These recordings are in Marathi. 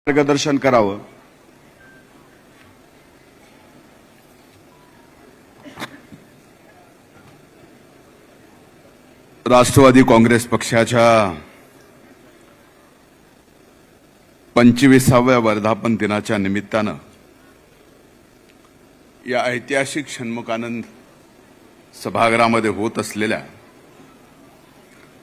मार्गदर्शन करावं। राष्ट्रवादी काँग्रेस पक्षाच्या 25व्या वर्धापन दिनाच्या निमित्तानं या ऐतिहासिक षण्मुखानंद सभागृहामध्ये होत असलेल्या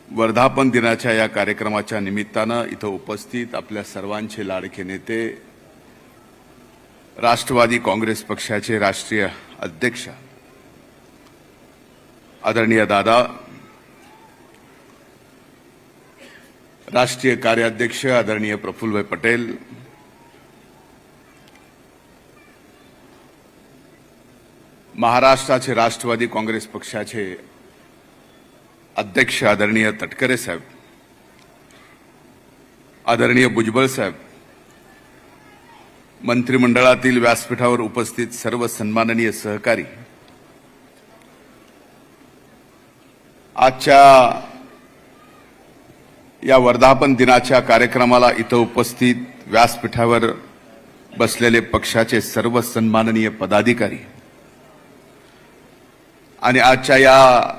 वर्धापन दिनाच्या या कार्यक्रमाच्या निमित्तानं इथं उपस्थित आपल्या सर्वांचे लाडके नेते, राष्ट्रवादी काँग्रेस पक्षाचे राष्ट्रीय अध्यक्ष आदरणीय दादा, राष्ट्रीय कार्याध्यक्ष आदरणीय प्रफुल्लभाई पटेल, महाराष्ट्राचे राष्ट्रवादी काँग्रेस पक्षाचे अध्यक्ष आदरणीय तटकरे साहेब, आदरणीय भुजबळ साहेब, मंत्रिमंडळातील व्यासपीठावर उपस्थित सर्व सन्माननीय सहकारी, आजच्या या वर्धापन दिनाच्या कार्यक्रमाला इथं उपस्थित व्यासपीठावर बसलेले पक्षाचे सर्व सन्माननीय पदाधिकारी आणि आजच्या या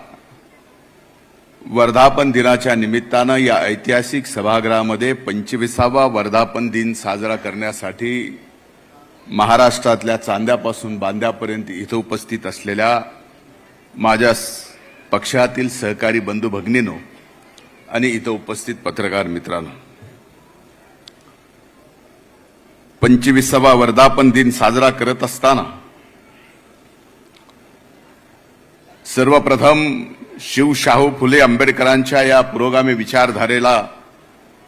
वर्धापन दिनाच्या निमित्तानं या ऐतिहासिक सभागृहामध्ये 25वा वर्धापन दिन साजरा करण्यासाठी महाराष्ट्रातल्या चांद्यापासून बांद्यापर्यंत इथं उपस्थित असलेल्या माझ्या पक्षातील सहकारी बंधू भगिनींनो आणि इथं उपस्थित पत्रकार मित्रांनो, 25वा वर्धापन दिन साजरा करत असताना सर्वप्रथम शिवशाहू फुले आंबेडकरांच्या या पुरोगामी विचारधारेला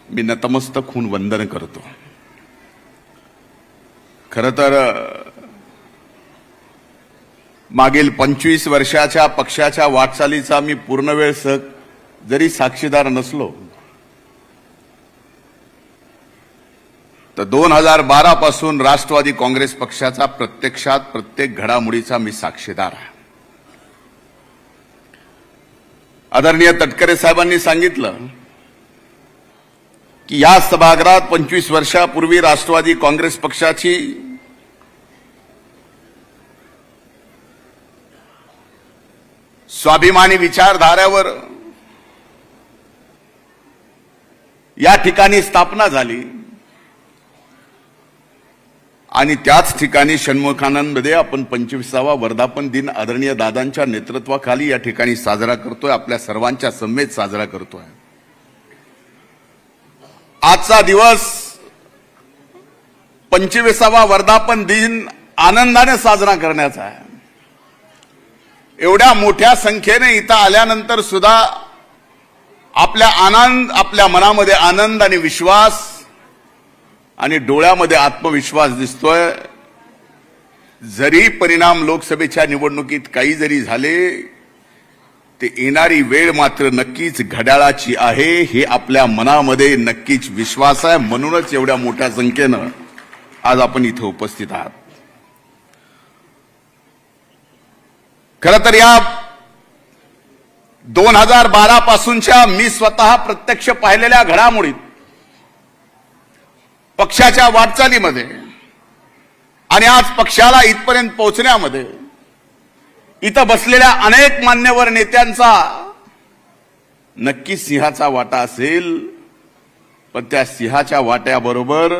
मी नतमस्तक होऊन वंदन करतो। खरं तर मागील 25 वर्षाच्या पक्षाच्या वाटचालीचा मी पूर्ण वेळ जरी साक्षीदार नसलो तर 2012 पासून राष्ट्रवादी काँग्रेस पक्षाचा प्रत्यक्षात प्रत्येक घडामोडीचा मी साक्षीदार आहे। आदरणीय तटकरे साहेबांनी सांगितलं की या सभागृहात 25 वर्षापूर्वी राष्ट्रवादी काँग्रेस पक्षाची स्वाभिमानी विचारधाऱ्यावर या ठिकाणी स्थापना झाली आणि त्याच ठिकाणी षण्मुखानंदमध्ये आपण 25वा वर्धापन दिन आदरणीय दादांच्या नेतृत्वाखाली या ठिकाणी साजरा करतोय, आपल्या सर्वांच्या समवेत साजरा करतोय। आजचा दिवस 25वा वर्धापन दिन आनंदाने साजरा करण्याचा आहे। एवढ्या मोठ्या संख्येने इथं आल्यानंतर सुद्धा आपल्या मनामध्ये आनंद आणि विश्वास आणि डोळ्यामध्ये आत्मविश्वास दिसतोय। जरी परिणाम लोकसभेच्या निवडणुकीत काही जरी झाले, ते येणारी वेळ मात्र नक्कीच घड्याळाची आहे, हे आपल्या मनामध्ये नक्कीच विश्वास आहे। म्हणूनच एवढ्या मोठ्या संख्येनं आज आपण इथे उपस्थित आहात। खरं तर या 2012 पासूनच्या मी स्वतः प्रत्यक्ष पाहिलेल्या घडामोडीत, पक्षाच्या वाटचालीमध्ये आणि आज पक्षाला इथपर्यंत पोहोचण्यामध्ये इथं बसलेल्या अनेक मान्यवर नेत्यांचा नक्की सिंहाचा वाटा असेल, पण त्या सिंहाच्या वाट्याबरोबर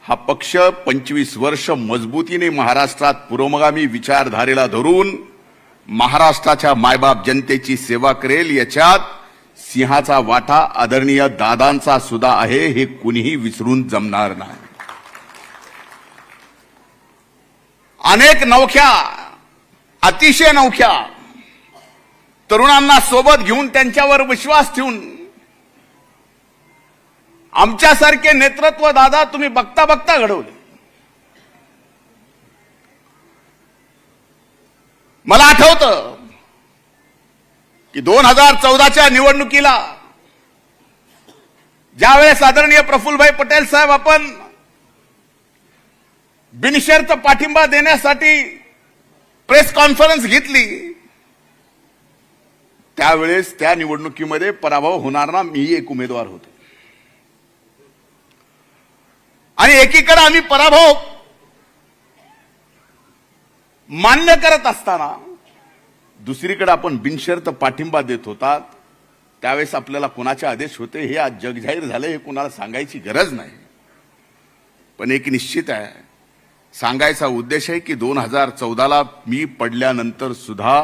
हा पक्ष 25 वर्ष मजबूतीने महाराष्ट्रात पुरोगामी विचारधारेला धरून महाराष्ट्राच्या मायबाप जनतेची सेवा करेल, याच्यात सिंहाचा वाटा आदरणीय दादांचा सुद्धा आहे, हे कुणीही विसरून जमणार नाही। अनेक नवख्या, अतिशय नवख्या तरुणांना सोबत घेऊन त्यांच्यावर विश्वास ठेवून आमच्यासारखे नेतृत्व दादा तुम्ही बघता बघता घडवले। मला आठवतं की 2014च्या निवडणुकीला ज्यावेळेस आदरणीय प्रफुल्लभाई पटेल साहेब आपण बिनशर्त पाठिंबा देण्यासाठी प्रेस कॉन्फरन्स घेतली, त्यावेळेस त्या निवडणुकीमध्ये पराभव होणार ना, मी एक उमेदवार होतो। आणि एकीकडे आम्ही पराभव मान्य करत असताना दुसरीकडे आपण बिनशर्त पाठिंबा देत होतात, त्यावेळेस आपल्याला कोणाचे आदेश होते हे आज जगजाहीर झाले, हे कोणाला सांगायची गरज नाही. पण एक निश्चित आहे, सांगायचा उद्देश आहे की 2014ला मी पडल्यानंतर सुद्धा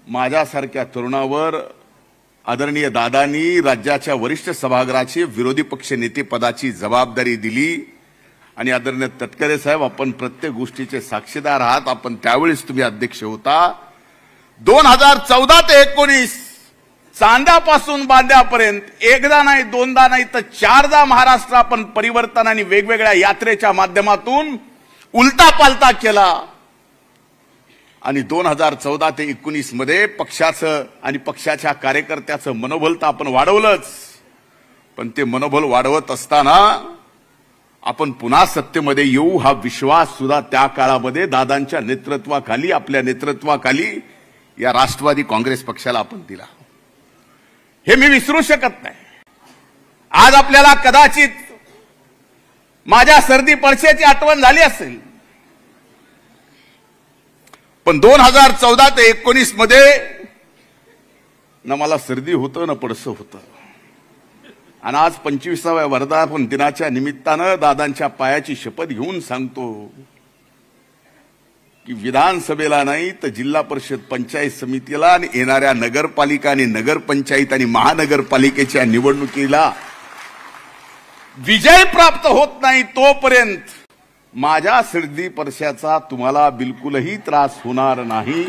माझ्यासारख्या तरुणावर आदरणीय दादांनी राज्याच्या वरिष्ठ सभागृहाचे विरोधी पक्ष नेते पदाची जबाबदारी दिली. आणि आदरणीय तटकरे साहेब, आपण प्रत्येक गोष्टीचे साक्षीदार आहात. आपण त्यावेळेस तुम्ही अध्यक्ष होता. 2014 ते 19 चांद्यापासून बांद्यापर्यंत एकदा नाही, दोनदा नाही, तर 4दा महाराष्ट्र आपण परिवर्तन आणि वेगवेगळ्या यात्रेच्या माध्यमातून उलटा पालटा केला. आणि 2014 ते 19 मध्ये पक्षाचं आणि पक्षाच्या कार्यकर्त्याचं मनोबल तर आपण वाढवलंच, पण ते मनोबल वाढवत असताना आपण पुन्हा सत्तेमध्ये येऊ हा विश्वास सुद्धा त्या काळामध्ये दादांच्या नेतृत्वाखाली, आपल्या नेतृत्वाखाली या राष्ट्रवादी काँग्रेस पक्षाला आपण दिला. हे मी विसरू शकत नाही. आज आपल्याला कदाचित माझ्या सर्दी पडशाची आठवण झाली असेल, पण 2014 ते 19 मध्ये न मला सर्दी होतं न पडसं होतं. आणि आज 25व्या वर्धापन दिनाच्या निमित्तानं दादांच्या पायाची शपथ घेऊन सांगतो की विधानसभेला नाही तर जिल्हा परिषद पंचायत समितीला आणि येणाऱ्या नगरपालिका आणि नगरपंचायत आणि महानगरपालिकेच्या निवडणुकीला विजय प्राप्त होत नाही तोपर्यंत माझ्या सर्दी पडशाचा तुम्हाला बिलकुलही त्रास होणार नाही.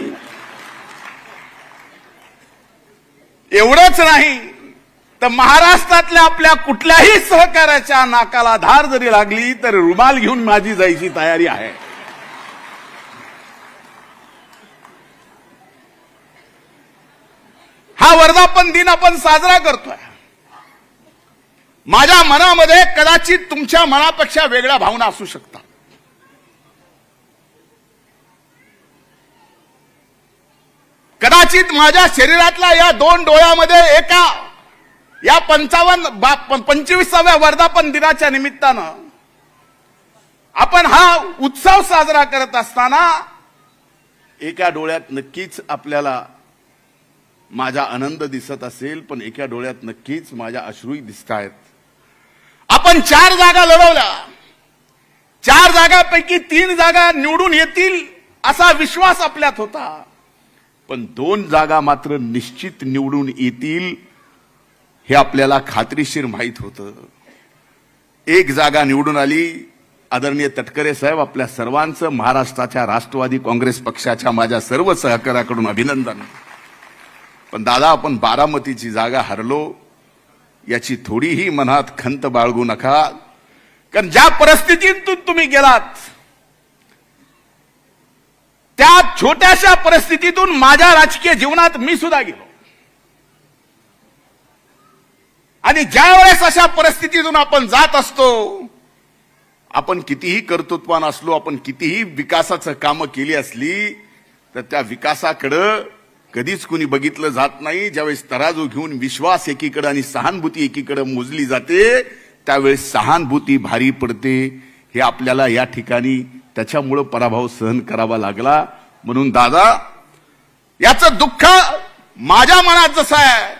एवढंच नाही तर महाराष्ट्रातल्या आपल्या कुठल्याही सहकार्याच्या नाकाला धार जरी लागली तर रुमाल घेऊन माझी जायची तयारी आहे. हा वर्धापन दिन आपण साजरा करतोय. माझ्या मनामध्ये कदाचित तुमच्या मनापेक्षा वेगळ्या भावना असू शकतात. कदाचित माझ्या शरीरातल्या या 2 डोळ्यामध्ये एका या 25व्या वर्धापन दिनाच्या निमित्तानं आपण हा उत्सव साजरा करत असताना एका डोळ्यात नक्कीच आपल्याला माझा आनंद दिसत असेल, पण एका डोळ्यात नक्कीच माझ्या अश्रूही दिसत आहेत. आपण 4 जागा लढवल्या. 4 जागांपैकी 3 जागा निवडून येतील असा विश्वास आपल्यात होता, पण 2 जागा मात्र निश्चित निवडून येतील हे आपल्याला खात्रीशीर माहित होतं. 1 जागा निवडून आली. आदरणीय तटकरे साहेब, आपल्या सर्वांचं महाराष्ट्राच्या राष्ट्रवादी काँग्रेस पक्षाच्या माझ्या सर्व सहकार्याकडून अभिनंदन. पण दादा, आपण बारामतीची जागा हरलो याची थोडीही मनात खंत बाळगू नका, कारण ज्या परिस्थितीतून तुम्ही गेलात त्या छोट्याशा परिस्थितीतून माझ्या राजकीय जीवनात मी सुद्धा गेलो. आणि ज्या वेळेस अशा परिस्थितीतून आपण जात असतो, आपण कितीही कर्तृत्वान असलो, आपण कितीही विकासाचं कामं केली असली, तर त्या विकासाकडे कधीच कुणी बघितलं जात नाही. ज्यावेळेस तराजू घेऊन विश्वास एकीकडे आणि सहानुभूती एकीकडे मोजली जाते, त्यावेळेस सहानुभूती भारी पडते. हे आपल्याला या ठिकाणी त्याच्यामुळे पराभव सहन करावा लागला. म्हणून दादा, याचं दुःख माझ्या मनात जसं आहे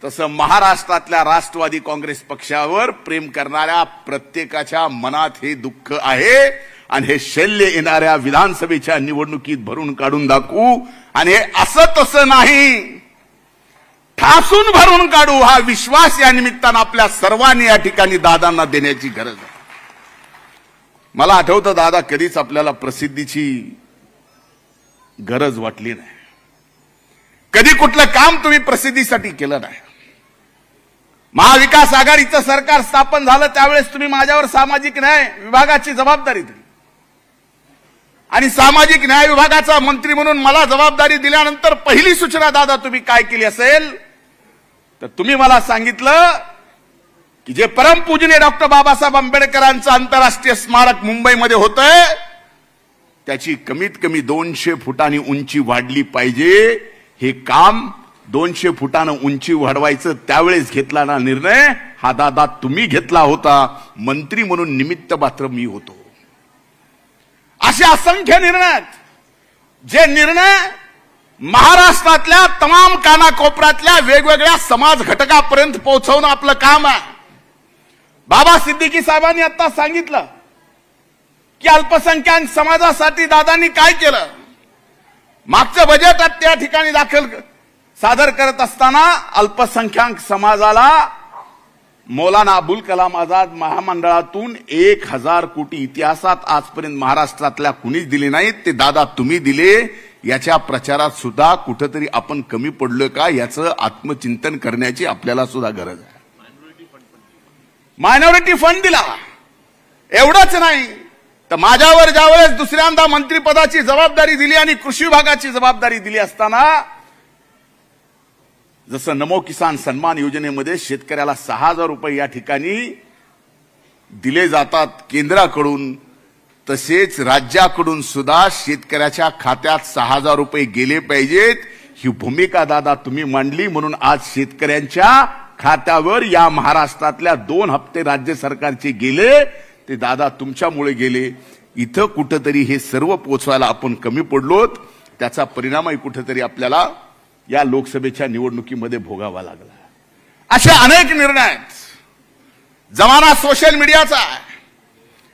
तसं महाराष्ट्रातल्या राष्ट्रवादी काँग्रेस पक्षावर प्रेम करणाऱ्या प्रत्येकाच्या मनात हे दुःख आहे. आणि हे शल्य येणाऱ्या विधानसभेच्या निवडणुकीत भरून काढून दाखवू. आणि हे असं तसं नाही, ठासून भरून काढू. हा विश्वास या निमित्तानं आपल्या सर्वांनी या ठिकाणी दादांना देण्याची गरज आहे. मला आठवतं, दादा, कधीच आपल्याला प्रसिद्धीची गरज वाटली नाही. कधी कुठलं काम तुम्ही प्रसिद्धीसाठी केलं नाही. महाविकास आघाडीचं सरकार स्थापन झालं त्यावेळेस तुम्ही माझ्यावर सामाजिक न्याय विभागाची जबाबदारी दिली. आणि सामाजिक न्याय विभागाचा मंत्री म्हणून मला जबाबदारी दिल्यानंतर पहिली सूचना दादा तुम्ही काय केली असेल, तर तुम्ही मला सांगितलं की जे परमपूजनीय डॉक्टर बाबासाहेब आंबेडकरांचं आंतरराष्ट्रीय स्मारक मुंबईमध्ये होतंय, त्याची कमीत कमी 200 फुटांनी उंची वाढली पाहिजे. हे काम 200 फुटानं उंची वाढवायचं त्यावेळेस घेतला ना निर्णय, हा दादा तुम्ही घेतला होता, मंत्री म्हणून निमित्त मात्र मी होतो. असे असंख्य निर्णय, जे निर्णय महाराष्ट्रातल्या तमाम कानाकोपऱ्यातल्या वेगवेगळ्या समाज घटकापर्यंत पोहोचवणं आपलं काम आहे. बाबा सिद्दीकी साहेबांनी आता सांगितलं की अल्पसंख्याक समाजासाठी दादांनी काय केलं. मागचं बजेट त्या ठिकाणी सादर करत असताना अल्पसंख्याक समाजाला मौलाना अबुल कलाम आझाद महामंडळातून 1000 कोटी इतिहासात आजपर्यंत महाराष्ट्रातल्या कुणीच दिले नाहीत, ते दादा तुम्ही दिले. याच्या प्रचारात सुद्धा कुठेतरी आपण कमी पडलोय का याचं आत्मचिंतन करण्याची आपल्याला सुद्धा गरज आहे. मायनॉरिटी फंड दिला, एवढंच नाही तर माझ्यावर ज्यावेळेस दुसऱ्यांदा मंत्रिपदाची जबाबदारी दिली आणि कृषी विभागाची जबाबदारी दिली असताना जसं नमो किसान सन्मान योजनेमध्ये शेतकऱ्याला 6000 रुपये या ठिकाणी दिले जातात केंद्राकडून, तसेच राज्याकडून सुद्धा शेतकऱ्याच्या खात्यात 6000 रुपये गेले पाहिजेत, ही भूमिका दादा तुम्ही मांडली. म्हणून आज शेतकऱ्यांच्या खात्यावर या महाराष्ट्रातल्या 2 हप्ते राज्य सरकारचे गेले, ते दादा तुमच्यामुळे गेले. इथं कुठेतरी हे सर्व पोचवायला आपण कमी पडलोत, त्याचा परिणामही कुठेतरी आपल्याला या लोकसभेच्या निवडणुकीमध्ये भोगावा लागला. असे अनेक निर्णय आहेत. जमाना सोशल मीडियाचा आहे,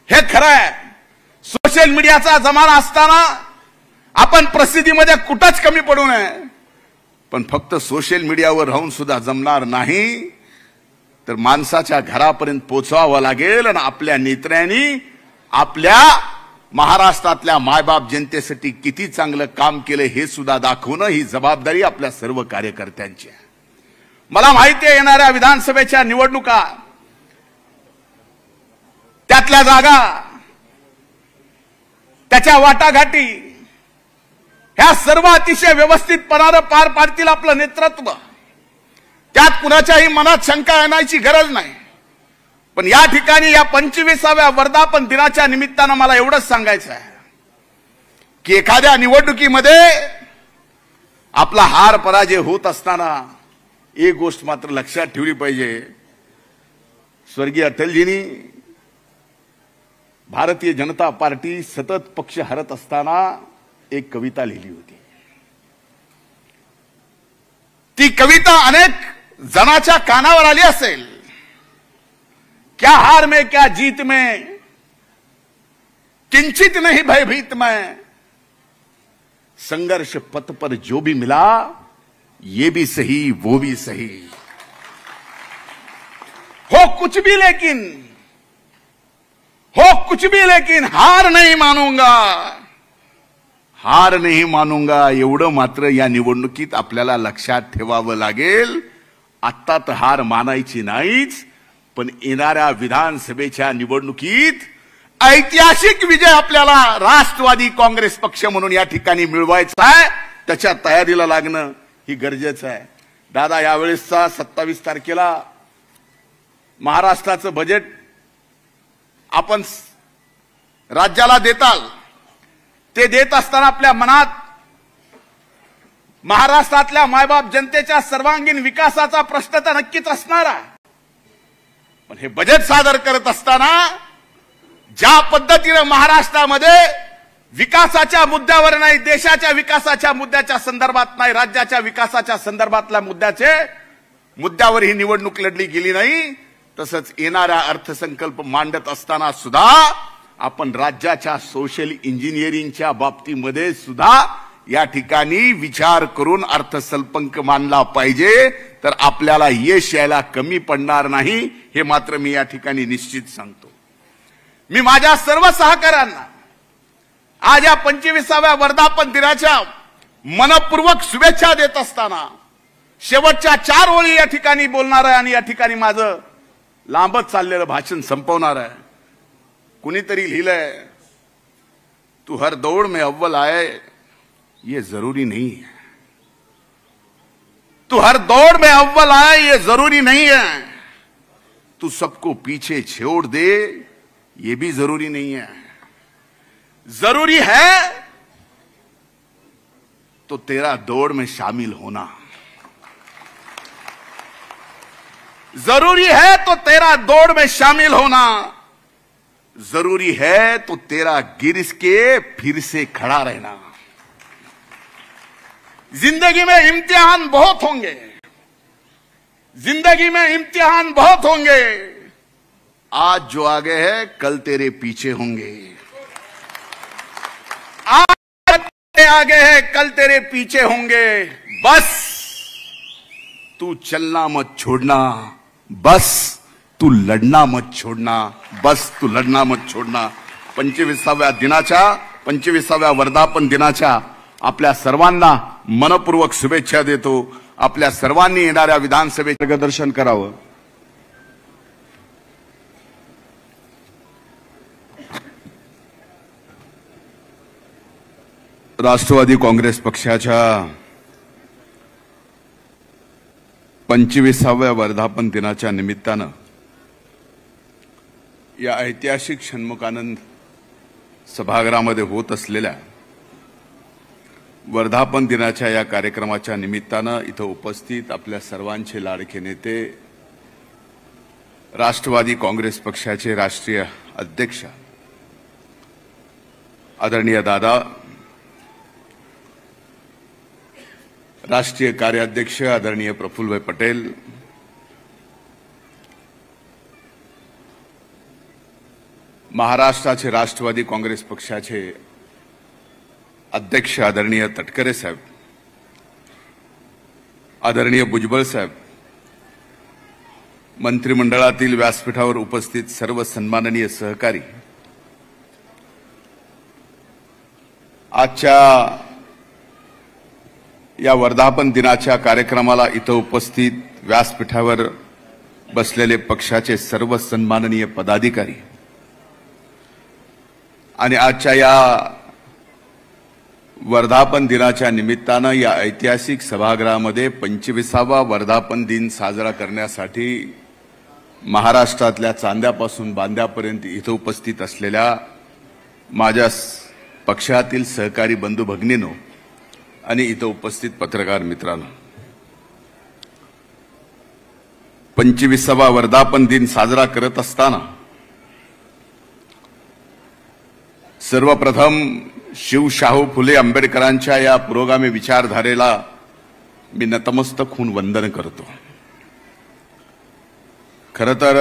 हे खरं आहे. सोशल मीडियाचा जमाना असताना आपण प्रसिद्धीमध्ये कुठंच कमी पडू नये, पण फक्त सोशल मीडियावर राहून सुद्धा जमणार नाही, तर माणसाच्या घरापर्यंत पोहोचवावं लागेल. आणि आपल्या नेत्यांनी आपल्या महाराष्ट्रातल्या मायबाप जनतेसाठी किती चांगलं काम केलं हे सुद्धा दाखवणं ही जबाबदारी आपल्या सर्व कार्यकर्त्यांची आहे. मला माहिती आहे येणाऱ्या विधानसभेच्या निवडणुका, त्यातल्या जागा, त्याच्या वाटाघाटी, ह्या सर्व अतिशय व्यवस्थितपणानं पार पाडतील आपलं नेतृत्व. त्यात कुणाच्याही मनात शंका येण्याची गरज नाही. पण या ठिकाणी या 25व्या वर्धापन दिनाच्या निमित्तानं मला एवढंच सांगायचं आहे की एखाद्या निवडणुकीमध्ये आपला हार पराजय होत असताना एक गोष्ट मात्र लक्षात ठेवली पाहिजे. स्वर्गीय अटलजींनी भारतीय जनता पार्टी सतत पक्ष हरत असताना एक कविता लिहिली होती. ती कविता अनेक जनाच्या कानावर आली असेल. क्या हार में क्या जीत में, किंचित नहीं भयभीत में, संघर्ष पथ पर जो भी मिला ये भी सही वो भी सही, हो कुछ भी लेकिन हार नहीं मानूंगा, हार नहीं मानूंगा. एवढं मात्र या निवडणुकीत आपल्याला लक्षात ठेवावं लागेल. आत्ता तर हार मानायची नाहीच, पण येणाऱ्या विधानसभेच्या निवडणुकीत ऐतिहासिक विजय आपल्याला राष्ट्रवादी काँग्रेस पक्ष म्हणून या ठिकाणी मिळवायचा आहे. त्याच्या तयारीला लागणं ही गरजेचं आहे. दादा यावेळेसचा 27 तारखेला महाराष्ट्राचं बजेट आपण राज्याला देताल, ते देत असताना आपल्या मनात महाराष्ट्रातल्या मायबाप जनतेच्या सर्वांगीण विकासाचा प्रश्न तर नक्कीच असणार आहे. पण हे बजेट सादर करत असताना ज्या पद्धतीने महाराष्ट्रामध्ये विकासाच्या मुद्द्यावर नाही, देशाच्या विकासाच्या मुद्द्याच्या संदर्भात नाही, राज्याच्या विकासाच्या संदर्भातल्या मुद्द्यावर ही निवडणूक लढली गेली नाही, तसंच येणारा अर्थसंकल्प मांडत असताना सुद्धा आपण राज्याच्या सोशल इंजिनिअरिंगच्या बाबतीमध्ये सुद्धा या ठिकाणी विचार करून अर्थसंकल्प मांडला पाहिजे, तर आपल्याला यश यायला कमी पडणार नाही. हे मात्र मी या ठिकाणी निश्चित सांगतो. मी माझ्या सर्व सहकाऱ्यांना आज या 25व्या वर्धापन दिनाच्या मनपूर्वक शुभेच्छा देत असताना शेवटच्या 4 ओळी या ठिकाणी बोलणार आहे आणि या ठिकाणी माझं लांबच चाललेलं भाषण संपवणार आहे. कुणीतरी लिहिलंय, तू हर दौड़ में अव्वल आए ये जरूरी नहीं है, तू हर दौड़ में अव्वल आए ये जरूरी नहीं है, तू सबको पीछे छोड़ दे ये भी जरूरी नहीं है. जरूरी है तो तेरा दौड़ में शामिल होना. जरूरी है तो तेरा दौड़ में शामिल होना, जरूरी है तो तेरा गिर के फिर से खड़ा रहना। जिंदगी में इम्तिहान बहुत होंगे, जिंदगी में इम्तिहान बहुत होंगे। आज जो आगे है कल तेरे पीछे होंगे, आज आगे है कल तेरे पीछे होंगे। बस तू चलना मत छोड़ना, बस तू लढना मत छोड़ना, बस तू लढना मत छोड़ना। 25व्या दिनाच्या 25व्या वर्धापन दिनाच्या आपल्या सर्वांना मनपूर्वक शुभेच्छा देतो। आपल्या सर्वांनी येणाऱ्या विधानसभेचे मार्गदर्शन करावं। राष्ट्रवादी काँग्रेस पक्षाच्या 25व्या वर्धापन दिनाच्या निमित्तानं या ऐतिहासिक षण्मुखानंद सभागृहामध्ये होत असलेल्या वर्धापन दिनाच्या या कार्यक्रमाच्या निमित्तानं इथं उपस्थित आपल्या सर्वांचे लाडके नेते, राष्ट्रवादी काँग्रेस पक्षाचे राष्ट्रीय अध्यक्ष आदरणीय दादा, राष्ट्रीय कार्याध्यक्ष आदरणीय प्रफुल्लभाई पटेल, महाराष्ट्राचे राष्ट्रवादी काँग्रेस पक्षाचे अध्यक्ष आदरणीय तटकरे साहेब, आदरणीय भुजबळ साहेब, मंत्रिमंडळातील व्यासपीठावर उपस्थित सर्व सन्माननीय सहकारी, आजच्या या वर्धापन दिनाच्या कार्यक्रमाला इथं उपस्थित व्यासपीठावर बसलेले पक्षाचे सर्व सन्माननीय पदाधिकारी आणि आजच्या या वर्धापन दिनाच्या निमित्तानं या ऐतिहासिक सभागृहामध्ये 25वा वर्धापन दिन साजरा करण्यासाठी महाराष्ट्रातल्या चांद्यापासून बांद्यापर्यंत इथं उपस्थित असलेल्या माझ्या पक्षातील सहकारी बंधू भगिनींनो आणि इथं उपस्थित पत्रकार मित्रांनो, 25वा वर्धापन दिन साजरा करत असताना सर्वप्रथम शिवशाहू फुले आंबेडकरांच्या या पुरोगामी विचारधारेला मी नतमस्तक होऊन वंदन करतो। खरं तर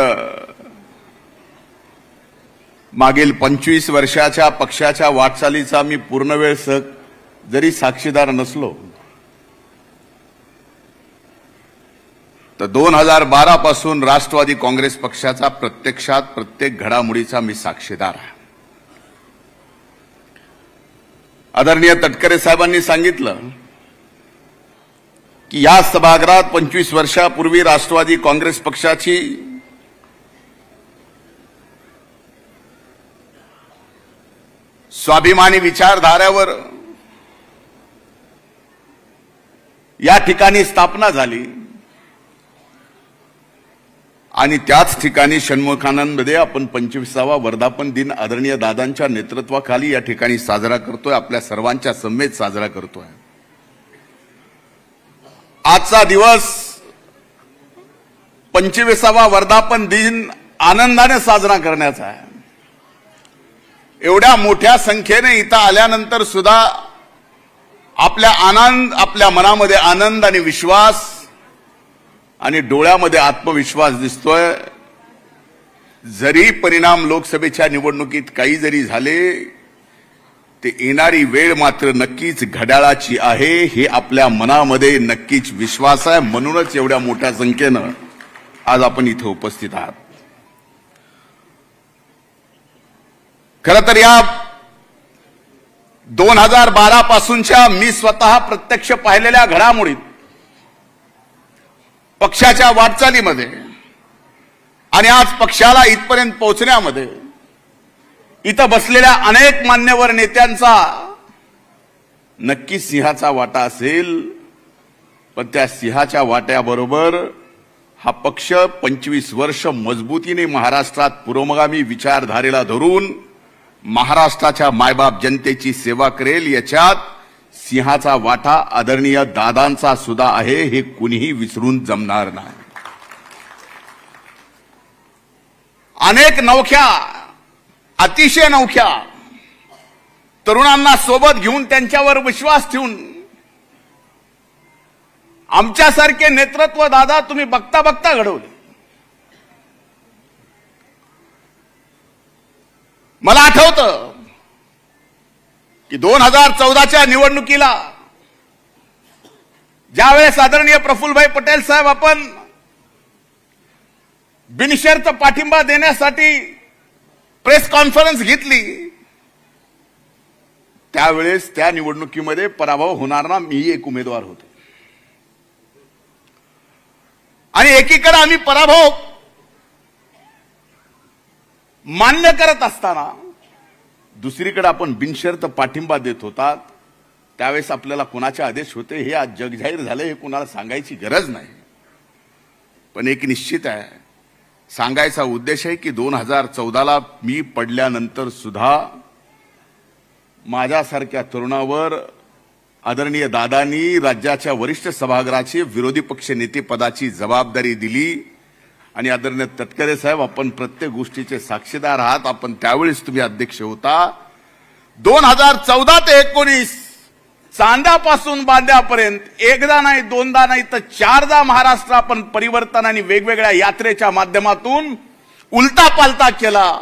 मागील 25 वर्षाच्या पक्षाच्या वाटचालीचा मी पूर्ण वेळ जरी साक्षीदार नसलो तर 2012 पासून राष्ट्रवादी काँग्रेस पक्षाचा प्रत्यक्षात प्रत्येक घडामोडीचा मी साक्षीदार आहे। आदरणीय तटकरे साहेबांनी सांगितलं की या सभागृहात 25 वर्षापूर्वी राष्ट्रवादी काँग्रेस पक्षाची स्वाभिमानी विचारधाऱ्यावर या ठिकाणी स्थापना झाली आणि त्याच ठिकाणी षण्मुखानंदमध्ये आपण 25वा वर्धापन दिन आदरणीय दादांच्या नेतृत्वाखाली या ठिकाणी साजरा करतोय, आपल्या सर्वांच्या समवेत साजरा करतोय। आजचा दिवस 25वा वर्धापन दिन आनंदाने साजरा करण्याचा आहे। एवढ्या मोठ्या संख्येने इथं आल्यानंतर सुद्धा आपल्या मनामध्ये आनंद आणि विश्वास आणि डोळ्यामध्ये आत्मविश्वास दिसतोय। जरी परिणाम लोकसभेच्या निवडणुकीत काही जरी झाले ते येणारी वेळ मात्र नक्कीच घड्याळाची आहे, हे आपल्या मनामध्ये नक्कीच विश्वास आहे। म्हणूनच एवढ्या मोठ्या संख्येनं आज आपण इथे उपस्थित आहात। खरं तर या 2012 पासूनच्या मी स्वतः प्रत्यक्ष पाहिलेल्या घडामोडीत, पक्षाच्या वाटचालीमध्ये आणि आज पक्षाला इथपर्यंत पोहोचण्यामध्ये इथं बसलेल्या अनेक मान्यवर नेत्यांचा नक्की सिंहाचा वाटा असेल, पण त्या सिंहाच्या वाट्याबरोबर हा पक्ष 25 वर्ष मजबूतीने महाराष्ट्रात पुरोगामी विचारधारेला धरून महाराष्ट्राच्या मायबाप जनतेची सेवा करेल, याच्यात सिंहाचा वाटा आदरणीय दादांचा सुद्धा आहे, हे कुणीही विसरून जमणार नाही। अनेक नवख्या, अतिशय नवख्या तरुणांना सोबत घेऊन त्यांच्यावर विश्वास ठेवून आमच्यासारखे नेतृत्व दादा तुम्ही बघता बघता घडवले. मला आठवतं की 2014च्या निवडणुकीला ज्यावेळेस आदरणीय प्रफुल्लभाई पटेल साहेब आपण बिनशर्त पाठिंबा देण्यासाठी प्रेस कॉन्फरन्स घेतली, त्यावेळेस त्या निवडणुकीमध्ये पराभव होणार ना मी एक उमेदवार होतो. आणि एकीकडे आम्ही पराभव मान्य करत असताना दुसरीकडे आपण बिनशर्त पाठिंबा देत होतात. त्यावेळेस आपल्याला कोणाचे आदेश होते हे आज जगजाहीर झाले, हे कोणाला सांगायची गरज नाही. पण एक निश्चित आहे, सांगायचा उद्देश आहे की 2014ला मी पडल्यानंतर सुद्धा माझ्यासारख्या तरुणावर आदरणीय दादांनी राज्याच्या वरिष्ठ सभागृहाचे विरोधी पक्ष नेते पदाची जबाबदारी दिली. आणि आदरणीय तटकरे साहेब आपण प्रत्येक गोष्टीचे साक्षीदार आहात. आपण त्यावेळेस तुम्ही अध्यक्ष होता. 2014 ते 19 चांद्यापासून बांद्यापर्यंत एकदा नाही, दोनदा नाही तर 4दा महाराष्ट्र आपण परिवर्तन आणि वेगवेगळ्या यात्रेच्या माध्यमातून उलटा पालटा केला.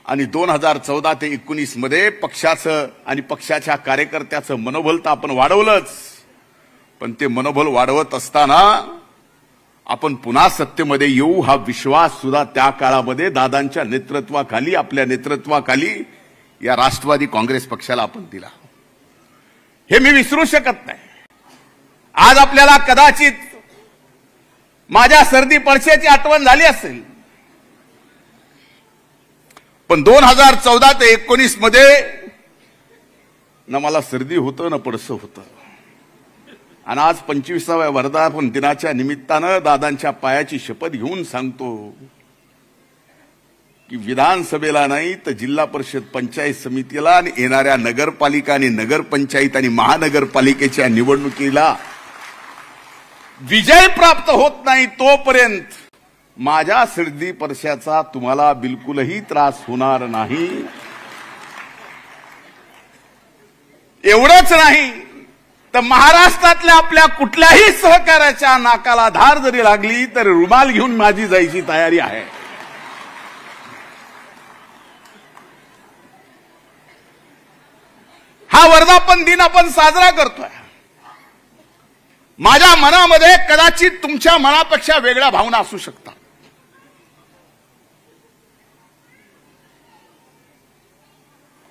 आणि 2014 ते 19 मध्ये पक्षाचं आणि पक्षाच्या कार्यकर्त्याचं मनोबल तर आपण वाढवलंच, पण ते मनोबल वाढवत असताना आपण पुन्हा सत्तेमध्ये येऊ हा विश्वास सुद्धा त्या काळामध्ये दादांच्या नेतृत्वाखाली, आपल्या नेतृत्वाखाली या राष्ट्रवादी काँग्रेस पक्षाला आपण दिला. हे मी विसरू शकत नाही. आज आपल्याला कदाचित माझ्या सर्दी पडशाची आठवण झाली असेल, पण 2014 ते 19 मध्ये न मला सर्दी होतं न पडसं होतं. आणि आज 25व्या वर्धापन दिनाच्या निमित्तानं दादांच्या पायाची शपथ घेऊन सांगतो की विधानसभेला नाही तर जिल्हा परिषद पंचायत समितीला आणि येणाऱ्या नगरपालिका आणि नगरपंचायत आणि महानगरपालिकेच्या निवडणुकीला विजय प्राप्त होत नाही तोपर्यंत माझ्या सर्दी पडशाचा तुम्हाला बिलकुलही त्रास होणार नाही. एवढंच नाही तर महाराष्ट्रातल्या आपल्या कुठल्याही सहकार्याच्या नाकाला धार जरी लागली तर रुमाल घेऊन माझी जायची तयारी आहे. हा वर्धापन दिन आपण साजरा करतोय. माझ्या मनामध्ये कदाचित तुमच्या मनापेक्षा वेगळ्या भावना असू शकतात.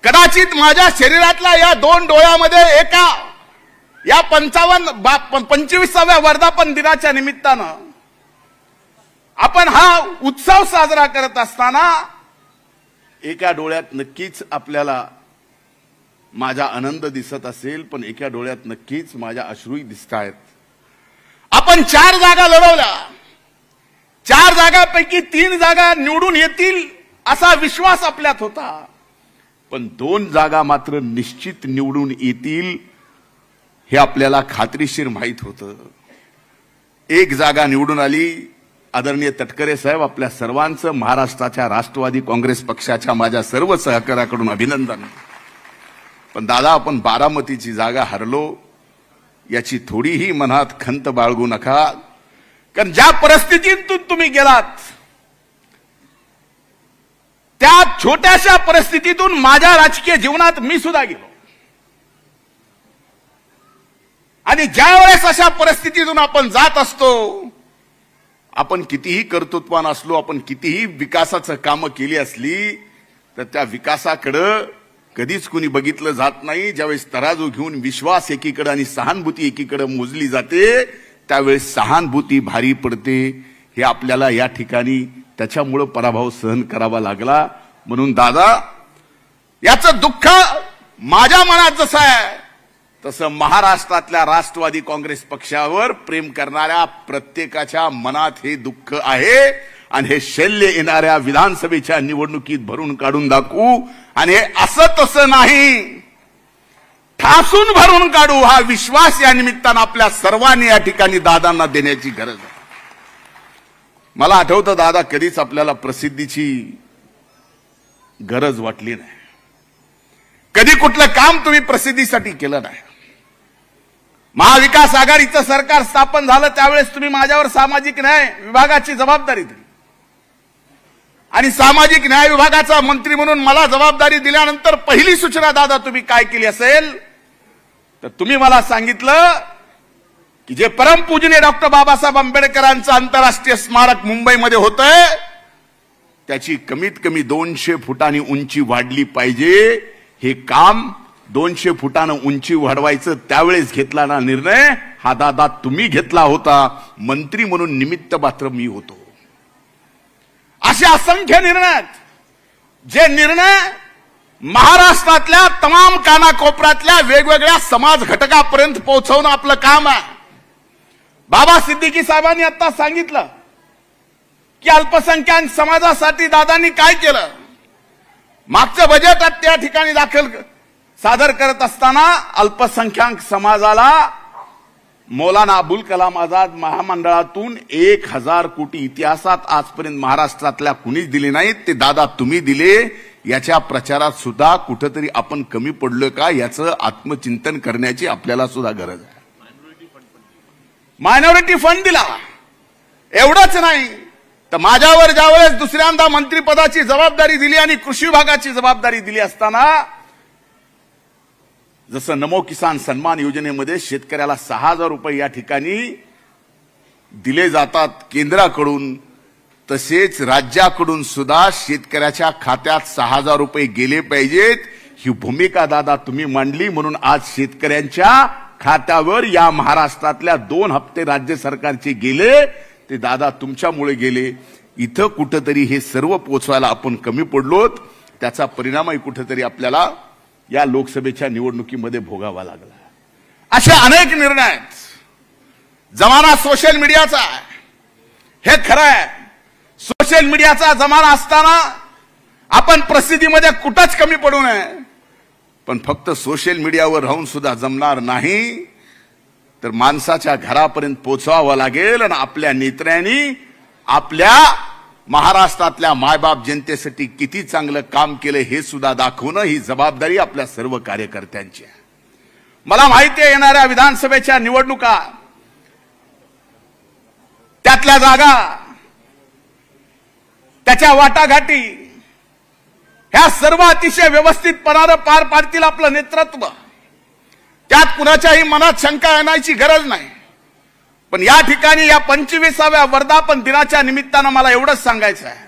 कदाचित माझ्या शरीरातल्या या 2 डोळ्यामध्ये एका या 25व्या वर्धापन दिनाच्या निमित्तानं आपण हा उत्सव साजरा करत असताना एका डोळ्यात नक्कीच आपल्याला माझा आनंद दिसत असेल, पण एका डोळ्यात नक्कीच माझ्या अश्रूही दिसत आहेत. आपण 4 जागा लढवल्या, 4 जागांपैकी 3 जागा निवडून येतील असा विश्वास आपल्यात होता, पण 2 जागा मात्र निश्चित निवडून येतील हे आपल्याला खात्रीशीर माहित होतं. 1 जागा निवडून आली. आदरणीय तटकरे साहेब आपल्या सर्वांचं महाराष्ट्राच्या राष्ट्रवादी काँग्रेस पक्षाच्या माझ्या सर्व सहकार्याकडून अभिनंदन. पण दादा आपण बारामतीची जागा हरलो याची थोडीही मनात खंत बाळगू नका, कारण ज्या परिस्थितीतून तुम्ही गेलात त्या छोट्याशा परिस्थितीतून माझ्या राजकीय जीवनात मी सुद्धा गेलो. आणि ज्या वेळेस अशा परिस्थितीतून आपण जात असतो, आपण कितीही कर्तृत्वान असलो, आपण कितीही विकासाचं कामं केली असली तर त्या विकासाकडे कधीच कुणी बघितलं जात नाही. ज्यावेळेस तराजू घेऊन विश्वास एकीकडे आणि सहानुभूती एकीकडे मोजली जाते त्यावेळेस सहानुभूती भारी पडते. हे आपल्याला या ठिकाणी त्याच्यामुळे पराभव सहन करावा लागला. म्हणून दादा याचं दुःख माझ्या मनात जसं आहे तसं महाराष्ट्रातल्या राष्ट्रवादी काँग्रेस पक्षावर प्रेम करणाऱ्या प्रत्येकाच्या मनात हे दुःख आहे. आणि हे शल्य येणाऱ्या विधानसभेच्या निवडणुकीत भरून काढून दाखवू. आणि हे असं तसं नाही, ठासून भरून काढू हा विश्वास या निमित्तानं आपल्या सर्वांनी या ठिकाणी दादांना देण्याची गरज आहे. मला आठवतं दादा, कधीच आपल्याला प्रसिद्धीची गरज वाटली नाही. कधी कुठलं काम तुम्ही प्रसिद्धीसाठी केलं नाही. महाविकास आघाडीचं सरकार स्थापन झालं त्यावेळेस तुम्ही माझ्यावर सामाजिक न्याय विभागाची जबाबदारी दिली आणि सामाजिक न्याय विभागाचा मंत्री म्हणून मला जबाबदारी दिल्यानंतर पहिली सूचना दादा तुम्ही काय केली असेल तर तुम्ही मला सांगितलं की जे परमपूजनीय डॉक्टर बाबासाहेब आंबेडकरांचं आंतरराष्ट्रीय स्मारक मुंबईमध्ये होतंय त्याची कमीत कमी 200 फुटांनी उंची वाढली पाहिजे. हे काम 200 फुटानं उंची वाढवायचं त्यावेळेस घेतला ना निर्णय, हा दादा तुम्ही घेतला होता. मंत्री म्हणून निमित्त मात्र मी होतो. असे असंख्य निर्णय, जे निर्णय महाराष्ट्रातल्या तमाम कानाकोपऱ्यातल्या वेगवेगळ्या समाज घटकापर्यंत पोहोचवणं आपलं काम आहे. बाबा सिद्दीकी साहेबांनी आता सांगितलं की अल्पसंख्याक समाजासाठी दादांनी काय केलं. मागचं बजेट त्या ठिकाणी सादर करत असताना अल्पसंख्याक समाजाला मौलाना अबुल कलाम आझाद महामंडळातून 1000 कोटी इतिहासात आजपर्यंत महाराष्ट्रातल्या कुणीच दिले नाहीत, ते दादा तुम्ही दिले. याच्या प्रचारात सुद्धा कुठेतरी आपण कमी पडलोय का याचं आत्मचिंतन करण्याची आपल्याला सुद्धा गरज आहे. मायनॉरिटी फंड दिला. एवढंच नाही तर माझ्यावर ज्यावेळेस दुसऱ्यांदा मंत्रिपदाची जबाबदारी दिली आणि कृषी विभागाची जबाबदारी दिली असताना जसं नमो किसान सन्मान योजनेमध्ये शेतकऱ्याला 6000 रुपये या ठिकाणी दिले जातात केंद्राकडून, तसेच राज्याकडून सुद्धा शेतकऱ्याच्या खात्यात 6000 रुपये गेले पाहिजेत. ही भूमिका दादा तुम्ही मांडली म्हणून आज शेतकऱ्यांच्या खात्यावर या महाराष्ट्रातल्या 2 हप्ते राज्य सरकारचे गेले, ते दादा तुमच्यामुळे गेले. इथं कुठेतरी हे सर्व पोचवायला आपण कमी पडलोत. त्याचा परिणामही कुठेतरी आपल्याला या लोकसभेच्या निवडणुकीमध्ये भोगावा लागला. असे अनेक निर्णय आहेत. जमाना सोशल मीडियाचा आहे, हे खरं आहे. सोशल मीडियाचा जमाना असताना आपण प्रसिद्धीमध्ये कुठंच कमी पडू नये, पण फक्त सोशल मीडियावर राहून सुद्धा जमणार नाही, तर माणसाच्या घरापर्यंत पोहोचवावं लागेल. आणि आपल्या नेत्यांनी आपल्या महाराष्ट्रातल्या मायबाप जनतेसाठी किती चांगलं काम केलं हे सुद्धा दाखवणं ही जबाबदारी आपल्या सर्व कार्यकर्त्यांची आहे. मला माहिती आहे येणाऱ्या विधानसभेच्या निवडणुका, त्यातल्या जागा, त्याच्या वाटाघाटी ह्या सर्व अतिशय व्यवस्थितपणानं पार पाडतील आपलं नेतृत्व. त्यात कुणाच्याही मनात शंका येण्याची गरज नाही. पण या ठिकाणी या 25व्या वर्धापन दिनाच्या निमित्तानं मला एवढंच सांगायचं आहे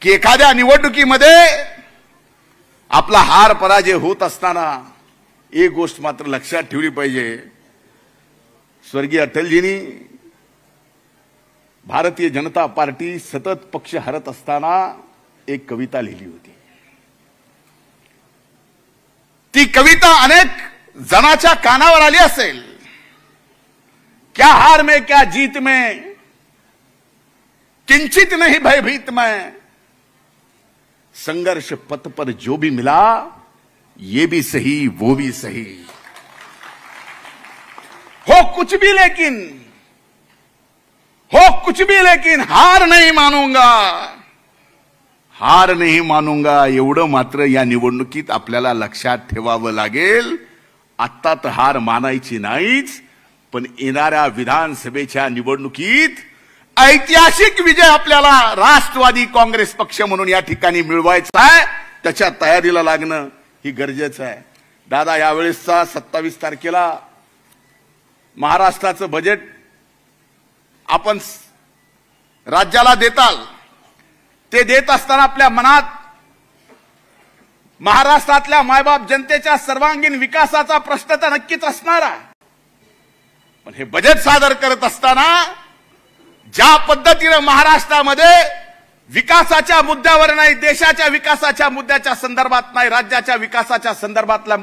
की एखाद्या निवडणुकीमध्ये आपला हार पराजय होत असताना एक गोष्ट मात्र लक्षात ठेवली पाहिजे. स्वर्गीय अटलजींनी भारतीय जनता पार्टी सतत पक्ष हरत असताना एक कविता लिहिली होती. ती कविता अनेक जनाच्या कानावर आली असेल. क्या हार में क्या जीत में किंचित नहीं भयभीत मैं, संघर्ष पथ पर जो भी मिला ये भी सही वो भी सही, हो कुछ भी लेकिन हार नहीं मानूंगा, हार नहीं मानूंगा. एवढं मात्र या निवडणुकीत आपल्याला लक्षात ठेवावं लागेल. आत्ता तर हार मानायची नाहीच, पण येणाऱ्या विधानसभेच्या निवडणुकीत ऐतिहासिक विजय आपल्याला राष्ट्रवादी काँग्रेस पक्ष म्हणून या ठिकाणी मिळवायचा आहे. त्याच्या तयारीला लागणं ही गरजेचं आहे. दादा, यावेळेसचा 27 तारखेला महाराष्ट्राचं बजेट आपण राज्याला देताल. ते देत असताना आपल्या मनात महाराष्ट्रातल्या मायबाप जनतेच्या सर्वांगीण विकासाचा प्रश्न तर नक्कीच असणार आहे. पण हे बजेट सादर करत असताना ज्या पद्धतीने महाराष्ट्रामध्ये विकासाच्या मुद्द्यावर नाही, देशाच्या विकासाच्या मुद्द्याच्या संदर्भात नाही, राज्याच्या विकासाच्या संदर्भातल्या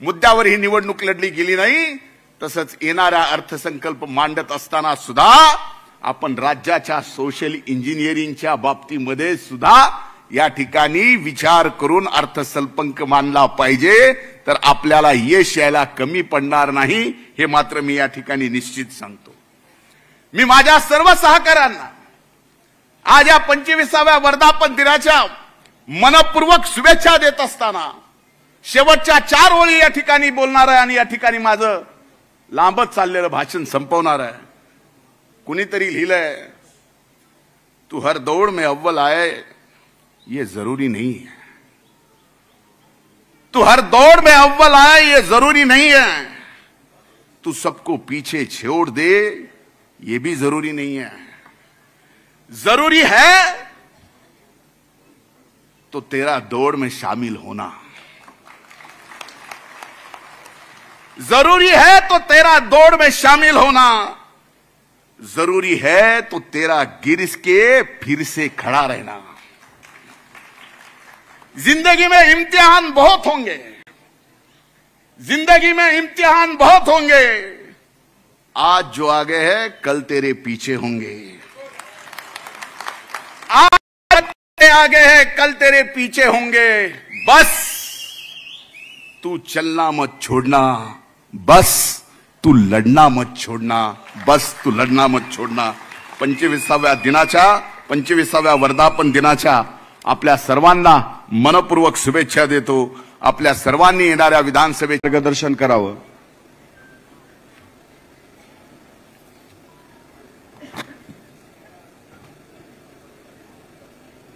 मुद्द्यावर ही निवडणूक लढली गेली नाही, तसंच येणारा अर्थसंकल्प मांडत असताना सुद्धा आपण राज्याच्या सोशल इंजिनिअरिंगच्या बाबतीमध्ये सुद्धा या ठिकाणी विचार करून अर्थसंकल्प मांडला पाहिजे, तर आपल्याला यश यायला कमी पडणार नाही. हे मात्र मी या ठिकाणी निश्चित सांगतो. मी माझ्या सर्व सहकाऱ्यांना आज या 25व्या वर्धापन दिनाच्या मनपूर्वक शुभेच्छा देत असताना शेवटच्या 4 ओळी या ठिकाणी बोलणार आहे आणि या ठिकाणी माझं लांबच चाललेलं भाषण संपवणार आहे। कुणीतरी लिहिलंय, तू हर दौड़ में अव्वल आए ये जरूरी नहीं है, तू हर दौड़ में अव्वल आए ये जरूरी नहीं है, तू सबको पीछे छोड़ दे ये भी जरूरी नहीं है। जरूरी है तो तेरा दौड़ में शामिल होना, जरूरी है तो तेरा दौड़ में शामिल होना, जरूरी है तो तेरा गिर के फिर से खड़ा रहना। जिंदगी में इम्तिहान बहुत होंगे, जिंदगी में इम्तिहान बहुत होंगे, आज जो आगे है कल तेरे पीछे होंगे, आज आगे है कल तेरे पीछे होंगे। बस तू चलना मत छोड़ना, बस तू लढना मत छोड़ना, बस तू लढना मत छोड़ना। 25व्या दिनाच्या 25व्या वर्धापन दिनाच्या आपल्या सर्वांना मनपूर्वक शुभेच्छा देतो। आपल्या सर्वांनी येणाऱ्या विधानसभेचे मार्गदर्शन करावं।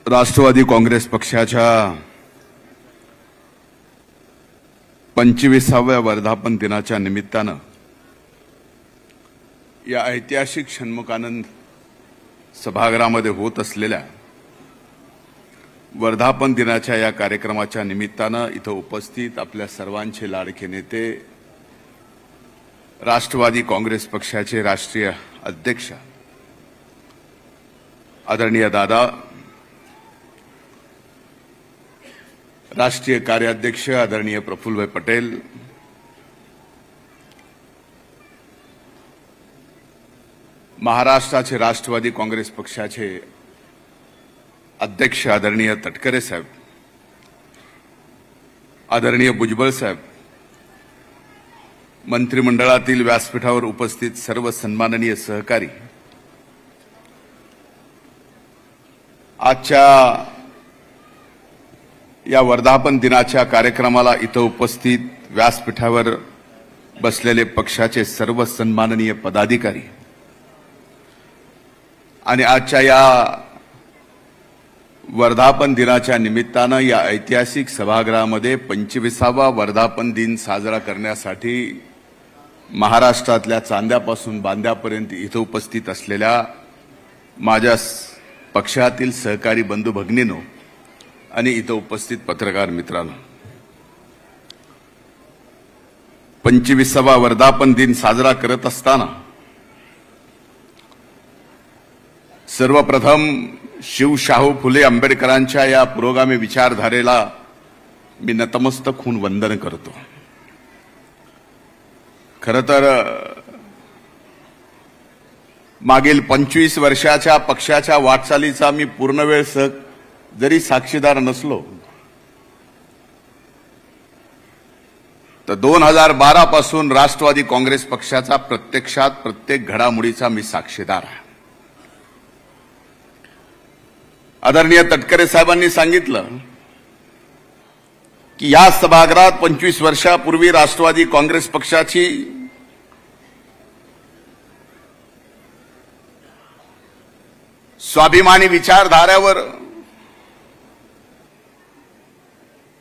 राष्ट्रवादी काँग्रेस पक्षाच्या 25व्या वर्धापन दिनाच्या निमित्तानं या ऐतिहासिक षण्मुखानंद सभागृहामध्ये होत असलेल्या वर्धापन दिनाच्या या कार्यक्रमाच्या निमित्तानं इथं उपस्थित आपल्या सर्वांचे लाडके नेते, राष्ट्रवादी काँग्रेस पक्षाचे राष्ट्रीय अध्यक्ष आदरणीय दादा, राष्ट्रीय कार्याध्यक्ष आदरणीय प्रफुल्लभाई पटेल, महाराष्ट्राचे राष्ट्रवादी काँग्रेस पक्षाचे अध्यक्ष आदरणीय तटकरे साहेब, आदरणीय भुजबळ साहेब, मंत्रिमंडळातील व्यासपीठावर उपस्थित सर्व सन्माननीय सहकारी, आजच्या या वर्धापन दिनाच्या कार्यक्रमाला इथं उपस्थित व्यासपीठावर बसलेले पक्षाचे सर्व सन्माननीय पदाधिकारी आणि आजच्या या वर्धापन दिनाच्या निमित्तानं या ऐतिहासिक सभागृहामध्ये 25वा वर्धापन दिन साजरा करण्यासाठी महाराष्ट्रातल्या चांद्यापासून बांद्यापर्यंत इथं उपस्थित असलेल्या माझ्या पक्षातील सहकारी बंधू भगिनींनो आणि इथं उपस्थित पत्रकार मित्रांनो, 25वा वर्धापन दिन साजरा करत असताना सर्वप्रथम शिवशाहू फुले आंबेडकरांच्या या पुरोगामी विचारधारेला मी नतमस्तक होऊन वंदन करतो। खरं तर मागील 25 वर्षाच्या पक्षाच्या वाटचालीचा मी पूर्ण वेळ जरी साक्षीदार नसलो तर 2012 पासून राष्ट्रवादी काँग्रेस पक्षाचा प्रत्यक्षात प्रत्येक घडामोडीचा मी साक्षीदार आहे। आदरणीय तटकरे साहेबांनी सांगितलं की या सभागृहात 25 वर्षापूर्वी राष्ट्रवादी काँग्रेस पक्षाची स्वाभिमानी विचारधाऱ्यावर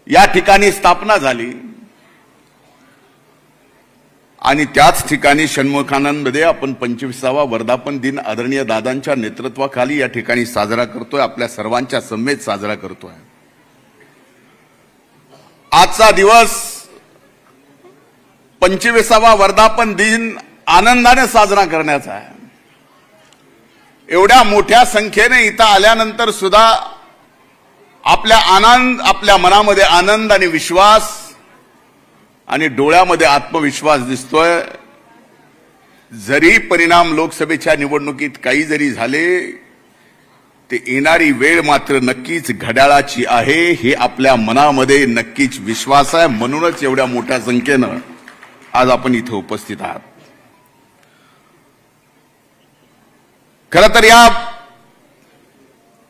या ठिकाणी स्थापना झाली आणि त्याच ठिकाणी षण्मुखानंदमध्ये आपण 25वा वर्धापन दिन आदरणीय दादांच्या नेतृत्वाखाली या ठिकाणी साजरा करतोय, आपल्या सर्वांच्या समवेत साजरा करतोय। आजचा दिवस 25वा वर्धापन दिन आनंदाने साजरा करण्याचा आहे। एवढ्या मोठ्या संख्येने इथं आल्यानंतर सुद्धा आपल्या मनामध्ये आनंद आणि विश्वास आणि डोळ्यामध्ये आत्मविश्वास दिसतोय। जरी परिणाम लोकसभेच्या निवडणुकीत काही जरी झाले ते येणारी वेळ मात्र नक्कीच घड्याळाची आहे, हे आपल्या मनामध्ये नक्कीच विश्वास आहे। म्हणूनच एवढ्या मोठ्या संख्येनं आज आपण इथे उपस्थित आहात। खरं तर या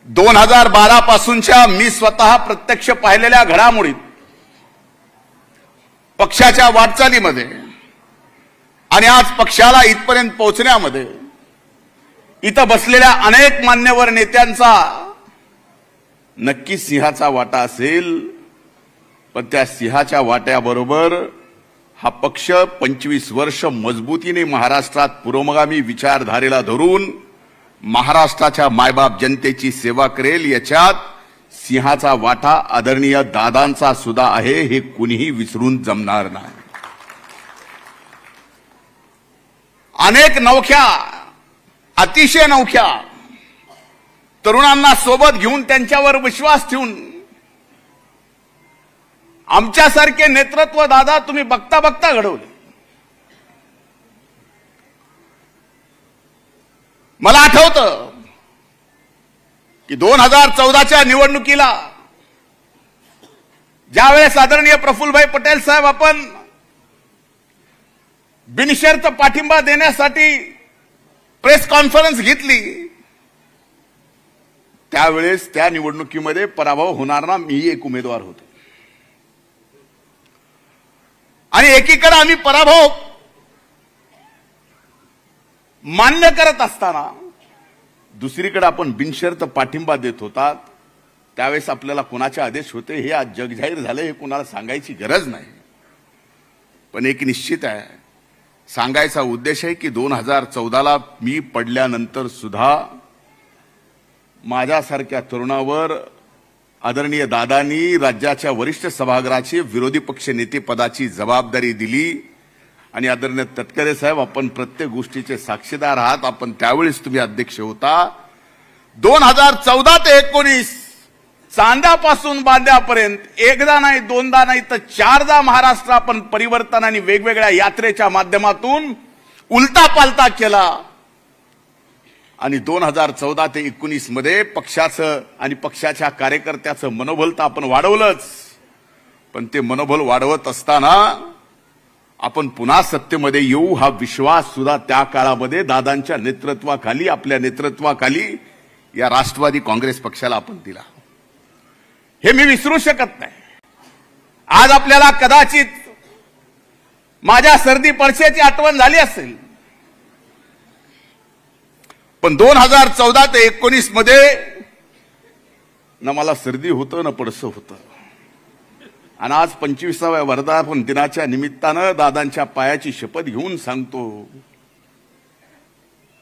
2012 पासूनच्या मी स्वतः प्रत्यक्ष पाहिलेल्या घडामोडीत, पक्षाच्या वाटचालीमध्ये आणि आज पक्षाला इथपर्यंत पोहोचण्यामध्ये इथं बसलेल्या अनेक मान्यवर नेत्यांचा नक्की सिंहाचा वाटा असेल, पण त्या सिंहाच्या वाट्याबरोबर हा पक्ष 25 वर्ष मजबूतीने महाराष्ट्रात पुरोगामी विचारधारेला धरून महाराष्ट्राच्या मायबाप जनतेची सेवा करेल, याच्यात सिंहाचा वाटा आदरणीय दादांचा सुद्धा आहे, हे कुणीही विसरून जमणार नाही. अनेक नवख्या, अतिशय नवख्या तरुणांना सोबत घेऊन त्यांच्यावर विश्वास ठेवून आमच्यासारखे नेतृत्व दादा तुम्ही बघता बघता घडवले. मला आठवतं की 2014च्या निवडणुकीला ज्यावेळेस आदरणीय प्रफुल्लभाई पटेल साहेब आपण बिनशर्त पाठिंबा देण्यासाठी प्रेस कॉन्फरन्स घेतली, त्यावेळेस त्या निवडणुकीमध्ये पराभव होणार ना मी एक उमेदवार होतो. आणि एकीकडे आम्ही पराभव मान्य करत असताना दुसरीकडे आपण बिनशर्त पाठिंबा देत होतात. त्यावेळेस आपल्याला कोणाचे आदेश होते हे आज जगजाहीर झाले, हे कोणाला सांगायची गरज नाही. पण एक निश्चित आहे, सांगायचा उद्देश आहे की 2014ला मी पडल्यानंतर सुद्धा माझ्यासारख्या तरुणावर आदरणीय दादांनी राज्याच्या वरिष्ठ सभागृहाची विरोधी पक्ष नेते पदाची जबाबदारी दिली. आणि आदरणीय तटकरे साहेब, आपण प्रत्येक गोष्टीचे साक्षीदार आहात. आपण त्यावेळेस तुम्ही अध्यक्ष होता. 2014 ते 19 चांद्यापासून बांद्यापर्यंत एकदा नाही, दोनदा नाही तर 4दा महाराष्ट्र आपण परिवर्तन आणि वेगवेगळ्या यात्रेच्या माध्यमातून उलटा पालटा केला. आणि 2014 ते 19 मध्ये पक्षाचं आणि पक्षाच्या कार्यकर्त्याचं मनोबल तर आपण वाढवलंच, पण ते मनोबल वाढवत असताना आपण पुन्हा सत्तेमध्ये येऊ हा विश्वास सुद्धा त्या काळामध्ये दादांच्या नेतृत्वाखाली, आपल्या नेतृत्वाखाली या राष्ट्रवादी काँग्रेस पक्षाला आपण दिला. हे मी विसरू शकत नाही. आज आपल्याला कदाचित माझ्या सर्दी पडसेची आठवण झाली असेल, पण 2014 ते 19 मध्ये न मला सर्दी होतं न पडसं होतं. आणि आज 25व्या वर्धापन दिनाच्या निमित्तानं दादांच्या पायाची शपथ घेऊन सांगतो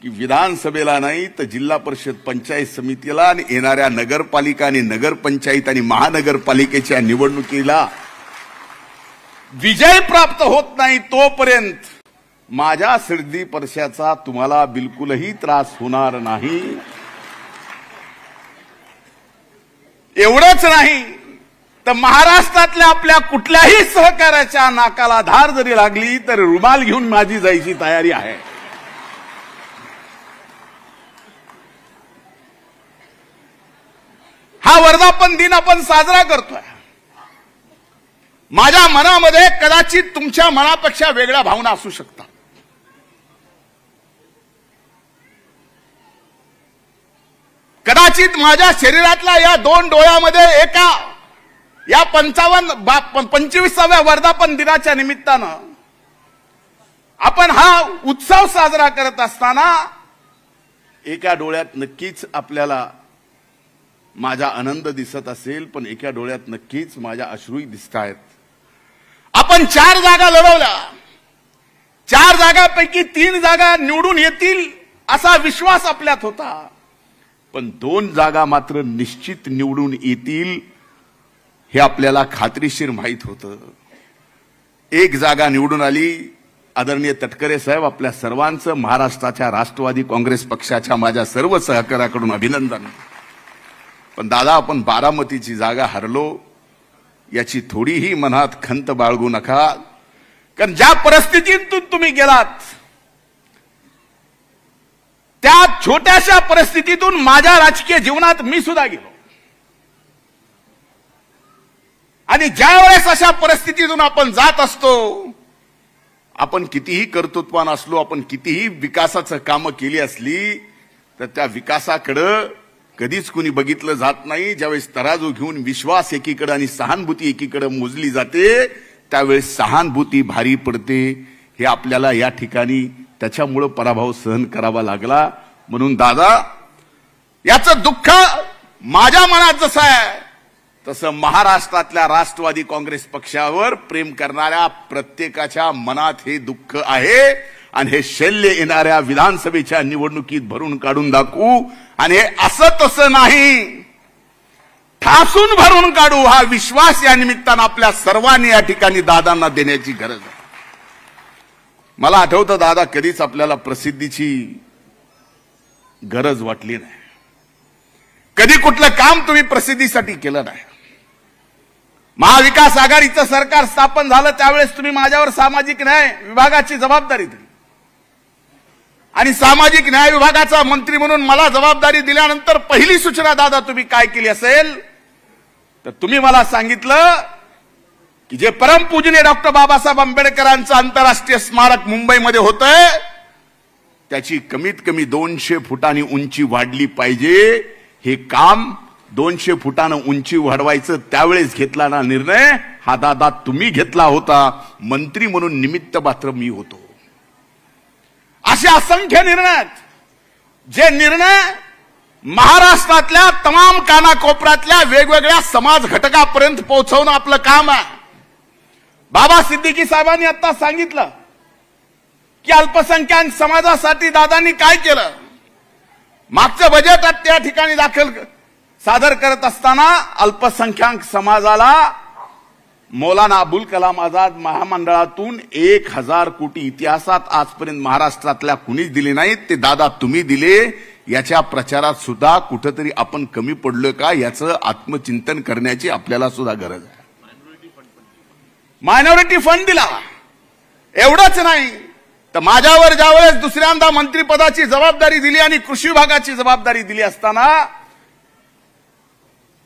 की विधानसभेला नाही तर जिल्हा परिषद पंचायत समितीला आणि येणाऱ्या नगरपालिका आणि नगरपंचायत आणि महानगरपालिकेच्या निवडणुकीला विजय प्राप्त होत नाही तोपर्यंत माझ्या सर्दी पडशाचा तुम्हाला बिलकुलही त्रास होणार नाही. एवढंच नाही तर महाराष्ट्रातल्या आपल्या कुठल्याही सहकार्याच्या नाकाला धार जरी लागली तर रुमाल घेऊन माझी जायची तयारी आहे. हा वर्धापन दिन आपण साजरा करतोय. माझ्या मनामध्ये कदाचित तुमच्या मनापेक्षा वेगळ्या भावना असू शकतात. कदाचित माझ्या शरीरातल्या या 2 डोळ्यामध्ये एका या 25व्या वर्धापन दिनाच्या निमित्तानं आपण हा उत्सव साजरा करत असताना एका डोळ्यात नक्कीच आपल्याला माझा आनंद दिसत असेल, पण एका डोळ्यात नक्कीच माझ्या अश्रूही दिसत आहेत. आपण 4 जागा लढवल्या, 4 जागांपैकी 3 जागा निवडून येतील असा विश्वास आपल्यात होता, पण 2 जागा मात्र निश्चित निवडून येतील हे आपल्याला खात्रीशीर माहित होतं. 1 जागा निवडून आली. आदरणीय तटकरे साहेब, आपल्या सर्वांचं महाराष्ट्राच्या राष्ट्रवादी काँग्रेस पक्षाच्या माझ्या सर्व सहकार्याकडून अभिनंदन. पण दादा, आपण बारामतीची जागा हरलो याची थोडीही मनात खंत बाळगू नका, कारण ज्या परिस्थितीतून तुम्ही गेलात त्या छोट्याशा परिस्थितीतून माझ्या राजकीय जीवनात मी सुद्धा गेलो. आणि ज्या वेळेस अशा परिस्थितीतून आपण जात असतो, आपण कितीही कर्तृत्वान असलो, आपण कितीही विकासाचं कामं केली असली तर त्या विकासाकडे कधीच कुणी बघितलं जात नाही. ज्यावेळेस तराजू घेऊन विश्वास एकीकडे आणि सहानुभूती एकीकडे मोजली जाते त्यावेळेस सहानुभूती भारी पडते. हे आपल्याला या ठिकाणी त्याच्यामुळे पराभव सहन करावा लागला. म्हणून दादा, याचं दुःख माझ्या मनात जसं आहे तसं महाराष्ट्रातल्या राष्ट्रवादी काँग्रेस पक्षावर प्रेम करणाऱ्या प्रत्येकाच्या मनात हे दुःख आहे. आणि हे शल्य येणाऱ्या विधानसभेच्या निवडणुकीत भरून काढून दाखवू. आणि हे असं तसं नाही, ठासून भरून काढू. हा विश्वास या निमित्तानं आपल्या सर्वांनी या ठिकाणी दादांना देण्याची गरज आहे. मला आठवतं दादा, कधीच आपल्याला प्रसिद्धीची गरज वाटली नाही. कधी कुठलं काम तुम्ही प्रसिद्धीसाठी केलं नाही. महाविकास आघाडीचं सरकार स्थापन झालं त्यावेळेस तुम्ही माझ्यावर सामाजिक न्याय विभागाची जबाबदारी दिली आणि सामाजिक न्याय विभागाचा मंत्री म्हणून मला जबाबदारी दिल्यानंतर पहिली सूचना दादा तुम्ही काय केली असेल तर तुम्ही मला सांगितलं की जे परमपूजनीय डॉक्टर बाबासाहेब आंबेडकरांचं आंतरराष्ट्रीय स्मारक मुंबईमध्ये होतंय त्याची कमीत कमी 200 फुटांनी उंची वाढली पाहिजे. हे काम 200 फुटानं उंची वाढवायचं त्यावेळेस घेतला ना निर्णय, हा दादा तुम्ही घेतला होता. मंत्री म्हणून निमित्त मात्र मी होतो. असे असंख्य निर्णय, जे निर्णय महाराष्ट्रातल्या तमाम कानाकोपऱ्यातल्या वेगवेगळ्या समाज घटकापर्यंत पोहोचवणं आपलं काम आहे. बाबा सिद्दीकी साहेबांनी आता सांगितलं की अल्पसंख्याक समाजासाठी दादांनी काय केलं. मागचं बजेट त्या ठिकाणी सादर करत असताना अल्पसंख्याक समाजाला मौलाना अबुल कलाम आझाद महामंडळातून 1000 कोटी इतिहासात आजपर्यंत महाराष्ट्रातल्या कुणीच दिले नाहीत. ते दादा तुम्ही दिले. याच्या प्रचारात सुद्धा कुठेतरी आपण कमी पडलोय का याचं आत्मचिंतन करण्याची आपल्याला सुद्धा गरज आहे. मायनॉरिटी फंड दिला. एवढंच नाही तर माझ्यावर ज्यावेळेस दुसऱ्यांदा मंत्रिपदाची जबाबदारी दिली आणि कृषी विभागाची जबाबदारी दिली असताना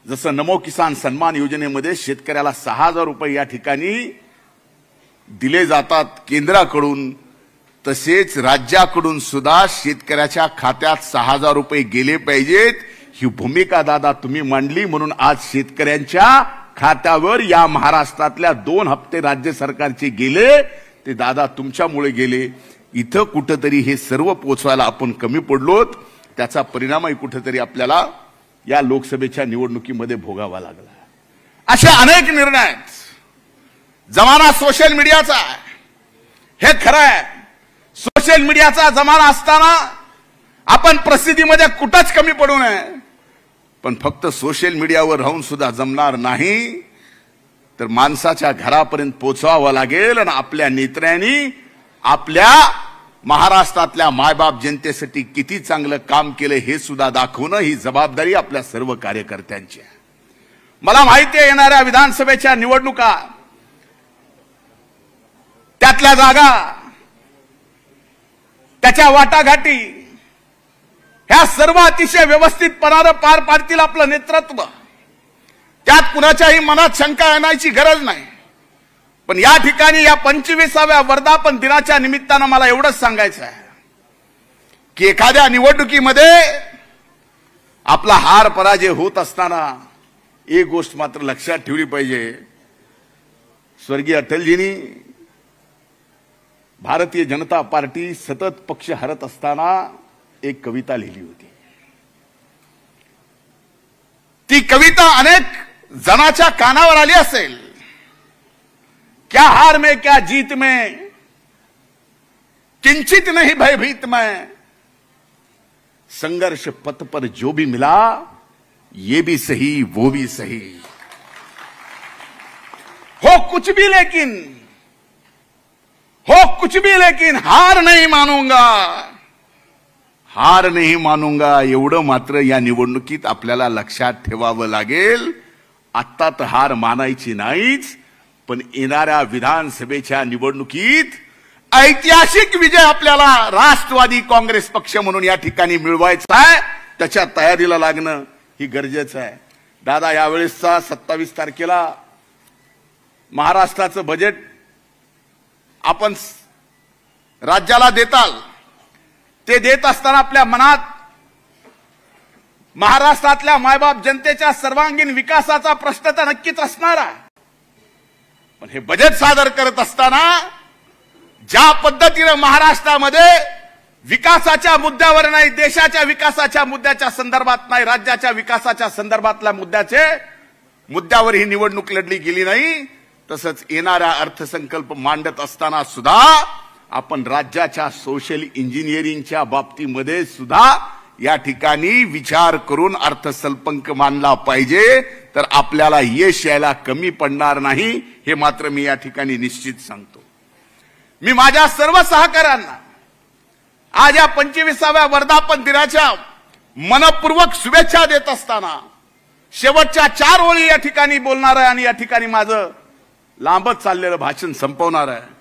जसं नमो किसान सन्मान योजनेमध्ये शेतकऱ्याला 6000 रुपये या ठिकाणी दिले जातात केंद्राकडून, तसेच राज्याकडून सुद्धा शेतकऱ्याच्या खात्यात 6000 रुपये गेले पाहिजेत. ही भूमिका दादा तुम्ही मांडली. म्हणून आज शेतकऱ्यांच्या खात्यावर या महाराष्ट्रातल्या 2 हप्ते राज्य सरकारचे गेले ते दादा तुमच्यामुळे गेले. इथं कुठेतरी हे सर्व पोचवायला आपण कमी पडलोत. त्याचा परिणामही कुठेतरी आपल्याला या लोकसभेच्या निवडणुकीमध्ये भोगावा लागला. असे अनेक निर्णय आहेत. जमाना सोशल मीडियाचा आहे, हे खरं आहे. सोशल मीडियाचा जमाना असताना आपण प्रसिद्धीमध्ये कुठंच कमी पडू नये. पण फक्त सोशल मीडियावर राहून सुद्धा जमणार नाही, तर माणसाच्या घरापर्यंत पोहोचवावं लागेल. आणि आपल्या नेत्यांनी आपल्या महाराष्ट्रातल्या मायबाप जनतेसाठी किती चांगलं काम केलं हे सुद्धा दाखवणं ही जबाबदारी आपल्या सर्व कार्यकर्त्यांची आहे. मला माहिती आहे येणाऱ्या विधानसभेच्या निवडणुका, त्यातल्या जागा, त्याच्या वाटाघाटी ह्या सर्व अतिशय व्यवस्थितपणानं पार पाडतील आपलं नेतृत्व. त्यात कुणाच्याही मनात शंका येण्याची गरज नाही. पण या ठिकाणी या 25व्या वर्धापन दिनाच्या निमित्तानं मला एवढंच सांगायचं आहे की एखाद्या निवडणुकीमध्ये आपला हार पराजय होत असताना एक गोष्ट मात्र लक्षात ठेवली पाहिजे. स्वर्गीय अटलजींनी भारतीय जनता पार्टी सतत पक्ष हरत असताना एक कविता लिहिली होती. ती कविता अनेक जनाच्या कानावर आली असेल. क्या हार में क्या जीत में किंचित नहीं भयभीत मैं, संघर्ष पथ पर जो भी मिला ये भी सही वो भी सही. हो कुछ भी लेकिन हार नहीं मानूंगा, हार नहीं मानूंगा. एवढं मात्र या निवडणुकीत आपल्याला लक्षात ठेवावं लागेल. आत्ता तर हार मानायची नाहीच, पण येणाऱ्या विधानसभेच्या निवडणुकीत ऐतिहासिक विजय आपल्याला राष्ट्रवादी काँग्रेस पक्ष म्हणून या ठिकाणी मिळवायचा आहे. त्याच्या तयारीला लागणं ही गरजेचं आहे. दादा, यावेळेसचा 27 तारखेला महाराष्ट्राचं बजेट आपण राज्याला देताल. ते देत असताना आपल्या मनात महाराष्ट्रातल्या मायबाप जनतेच्या सर्वांगीण विकासाचा प्रश्न तर नक्कीच असणार आहे, पण हे बजेट सादर करत असताना ज्या पद्धतीने महाराष्ट्रामध्ये विकासाच्या मुद्द्यावर नाही, देशाच्या विकासाच्या मुद्द्याच्या संदर्भात नाही, राज्याच्या विकासाच्या संदर्भातल्या मुद्द्यावर ही निवडणूक लढली गेली नाही, तसंच येणारा अर्थसंकल्प मांडत असताना सुद्धा आपण राज्याच्या सोशल इंजिनिअरिंगच्या बाबतीमध्ये सुद्धा या ठिकाणी विचार करून अर्थसंकल्प मांडला पाहिजे, तर आपल्याला यश यायला कमी पडणार नाही, हे मात्र मी या ठिकाणी निश्चित सांगतो। मी माझ्या सर्व सहकाऱ्यांना आज या 25व्या वर्धापन दिनाच्या मनपूर्वक शुभेच्छा देत असताना शेवटच्या 4 ओळी या ठिकाणी बोलणार आहे आणि या ठिकाणी माझं लांबच चाललेलं भाषण संपवणार आहे।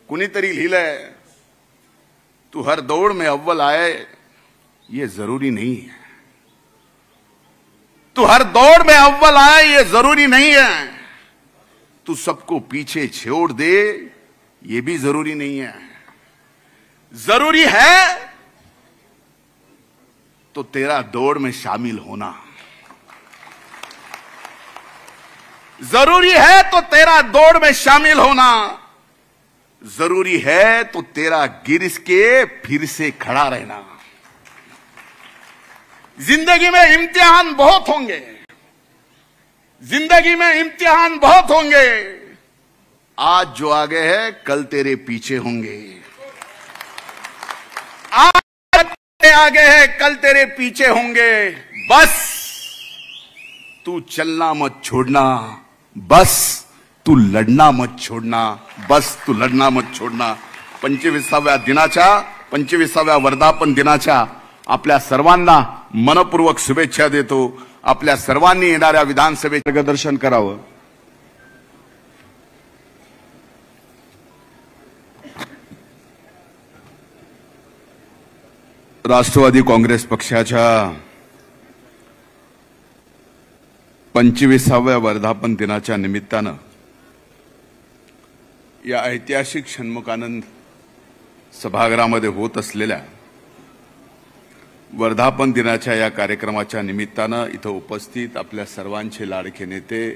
कुणीतरी लिहिलंय, तू हर दौड़ में अव्वल आए ये जरूरी नहीं है, तू हर दौड़ में अव्वल आए ये जरूरी नहीं है, तू सबको पीछे छोड़ दे ये भी जरूरी नहीं है। जरूरी है तो तेरा दौड़ में शामिल होना, जरूरी है तो तेरा दौड़ में शामिल होना, जरूरी है तो तेरा गिर के फिर से खड़ा रहना। जिंदगी में इम्तिहान बहुत होंगे, जिंदगी में इम्तिहान बहुत होंगे, आज जो आगे है कल तेरे पीछे होंगे, आज आगे है कल तेरे पीछे होंगे। बस तू चलना मत छोड़ना, बस तू लढना मत छोड़ना, बस तू लढना मत छोड़ना। 25व्या वर्धापन दिनाच्या आपल्या सर्वांना मनपूर्वक शुभेच्छा देतो। आपल्या सर्वांनी येणाऱ्या विधानसभेचे मार्गदर्शन करावं। राष्ट्रवादी काँग्रेस पक्षाच्या 25व्या वर्धापन दिनाच्या निमित्तानं या ऐतिहासिक षण्मुखानंद सभागृहामध्ये होत असलेल्या वर्धापन दिनाच्या या कार्यक्रमाच्या निमित्तानं इथं उपस्थित आपल्या सर्वांचे लाडके नेते,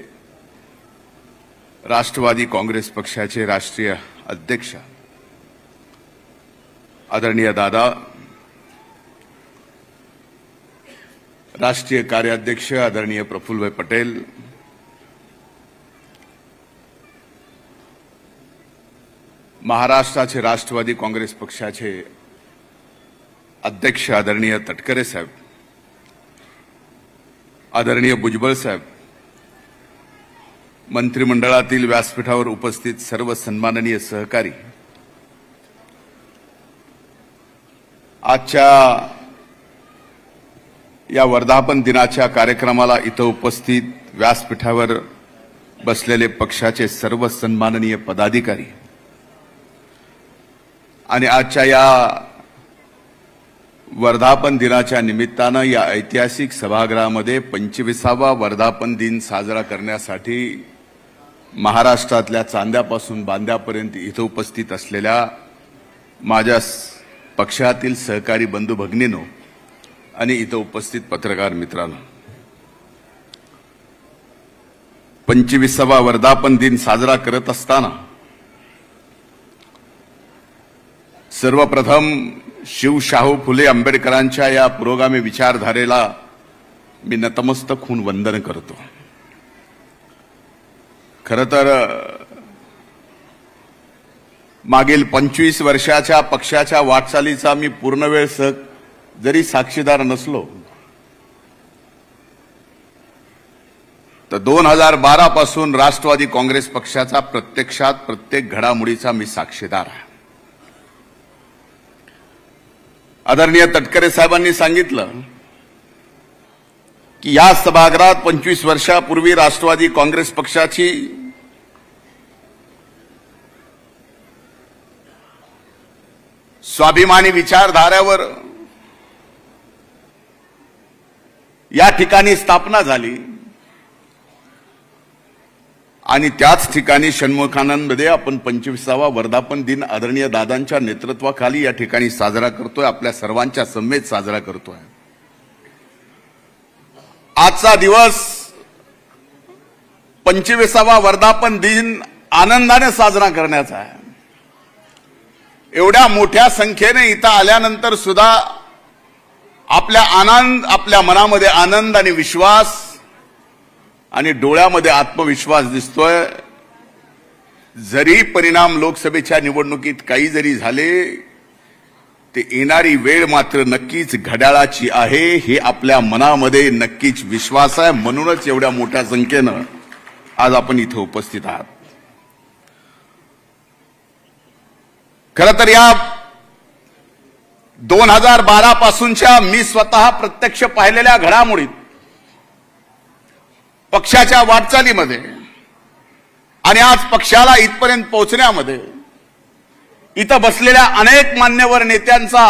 राष्ट्रवादी काँग्रेस पक्षाचे राष्ट्रीय अध्यक्ष आदरणीय दादा, राष्ट्रीय कार्याध्यक्ष आदरणीय प्रफुल्लभाई पटेल, महाराष्ट्राचे राष्ट्रवादी काँग्रेस पक्षाचे अध्यक्ष आदरणीय तटकरे साहेब, आदरणीय भुजबळ साहेब, मंत्रिमंडळातील व्यासपीठावर उपस्थित सर्व सन्माननीय सहकारी, आजच्या या वर्धापन दिनाच्या कार्यक्रमाला इथं उपस्थित व्यासपीठावर बसलेले पक्षाचे सर्व सन्माननीय पदाधिकारी आणि आजच्या या वर्धापन दिनाच्या निमित्तानं या ऐतिहासिक सभागृहामध्ये 25वा वर्धापन दिन साजरा करण्यासाठी महाराष्ट्रातल्या चांद्यापासून बांद्यापर्यंत इथं उपस्थित असलेल्या माझ्या पक्षातील सहकारी बंधू भगिनींनो आणि इथं उपस्थित पत्रकार मित्रांनो, 25वा वर्धापन दिन साजरा करत असताना सर्वप्रथम शिवशाहू फुले आंबेडकरांच्या या पुरोगामी विचारधारेला मी नतमस्तक होऊन वंदन करतो। खरं तर मागील 25 वर्षाच्या पक्षाच्या वाटचालीचा मी पूर्ण वेळ जरी साक्षीदार नसलो तर 2012 पासून राष्ट्रवादी काँग्रेस पक्षाचा प्रत्यक्षात प्रत्येक घडामोडीचा मी साक्षीदार आहे। आदरणीय तटकरे साहेबांनी सांगितलं की या सभागृहात 25 वर्षापूर्वी राष्ट्रवादी काँग्रेस पक्षाची स्वाभिमानी विचारधाऱ्यावर या ठिकाणी स्थापना झाली आणि त्याच ठिकाणी षण्मुखानंदमध्ये आपण 25वा वर्धापन दिन आदरणीय दादांच्या नेतृत्वाखाली या ठिकाणी साजरा करतोय, आपल्या सर्वांच्या समवेत साजरा करतोय। आजचा दिवस 25वा वर्धापन दिन आनंदाने साजरा करण्याचा आहे। एवढ्या मोठ्या संख्येने इथं आल्यानंतर सुद्धा आपल्या मनामध्ये आनंद आणि विश्वास आणि डोळ्यामध्ये आत्मविश्वास दिसतोय। जरी परिणाम लोकसभेच्या निवडणुकीत काही जरी झाले, ते येणारी वेळ मात्र नक्कीच घड्याळाची आहे, हे आपल्या मनामध्ये नक्कीच विश्वास आहे। म्हणूनच एवढ्या मोठ्या संख्येनं आज आपण इथे उपस्थित आहात। खरं तर या 2012 पासूनच्या मी स्वतः प्रत्यक्ष पाहिलेल्या घडामोडीत, पक्षाच्या वाटचालीमध्ये आणि आज पक्षाला इथपर्यंत पोहोचण्यामध्ये इथं बसलेल्या अनेक मान्यवर नेत्यांचा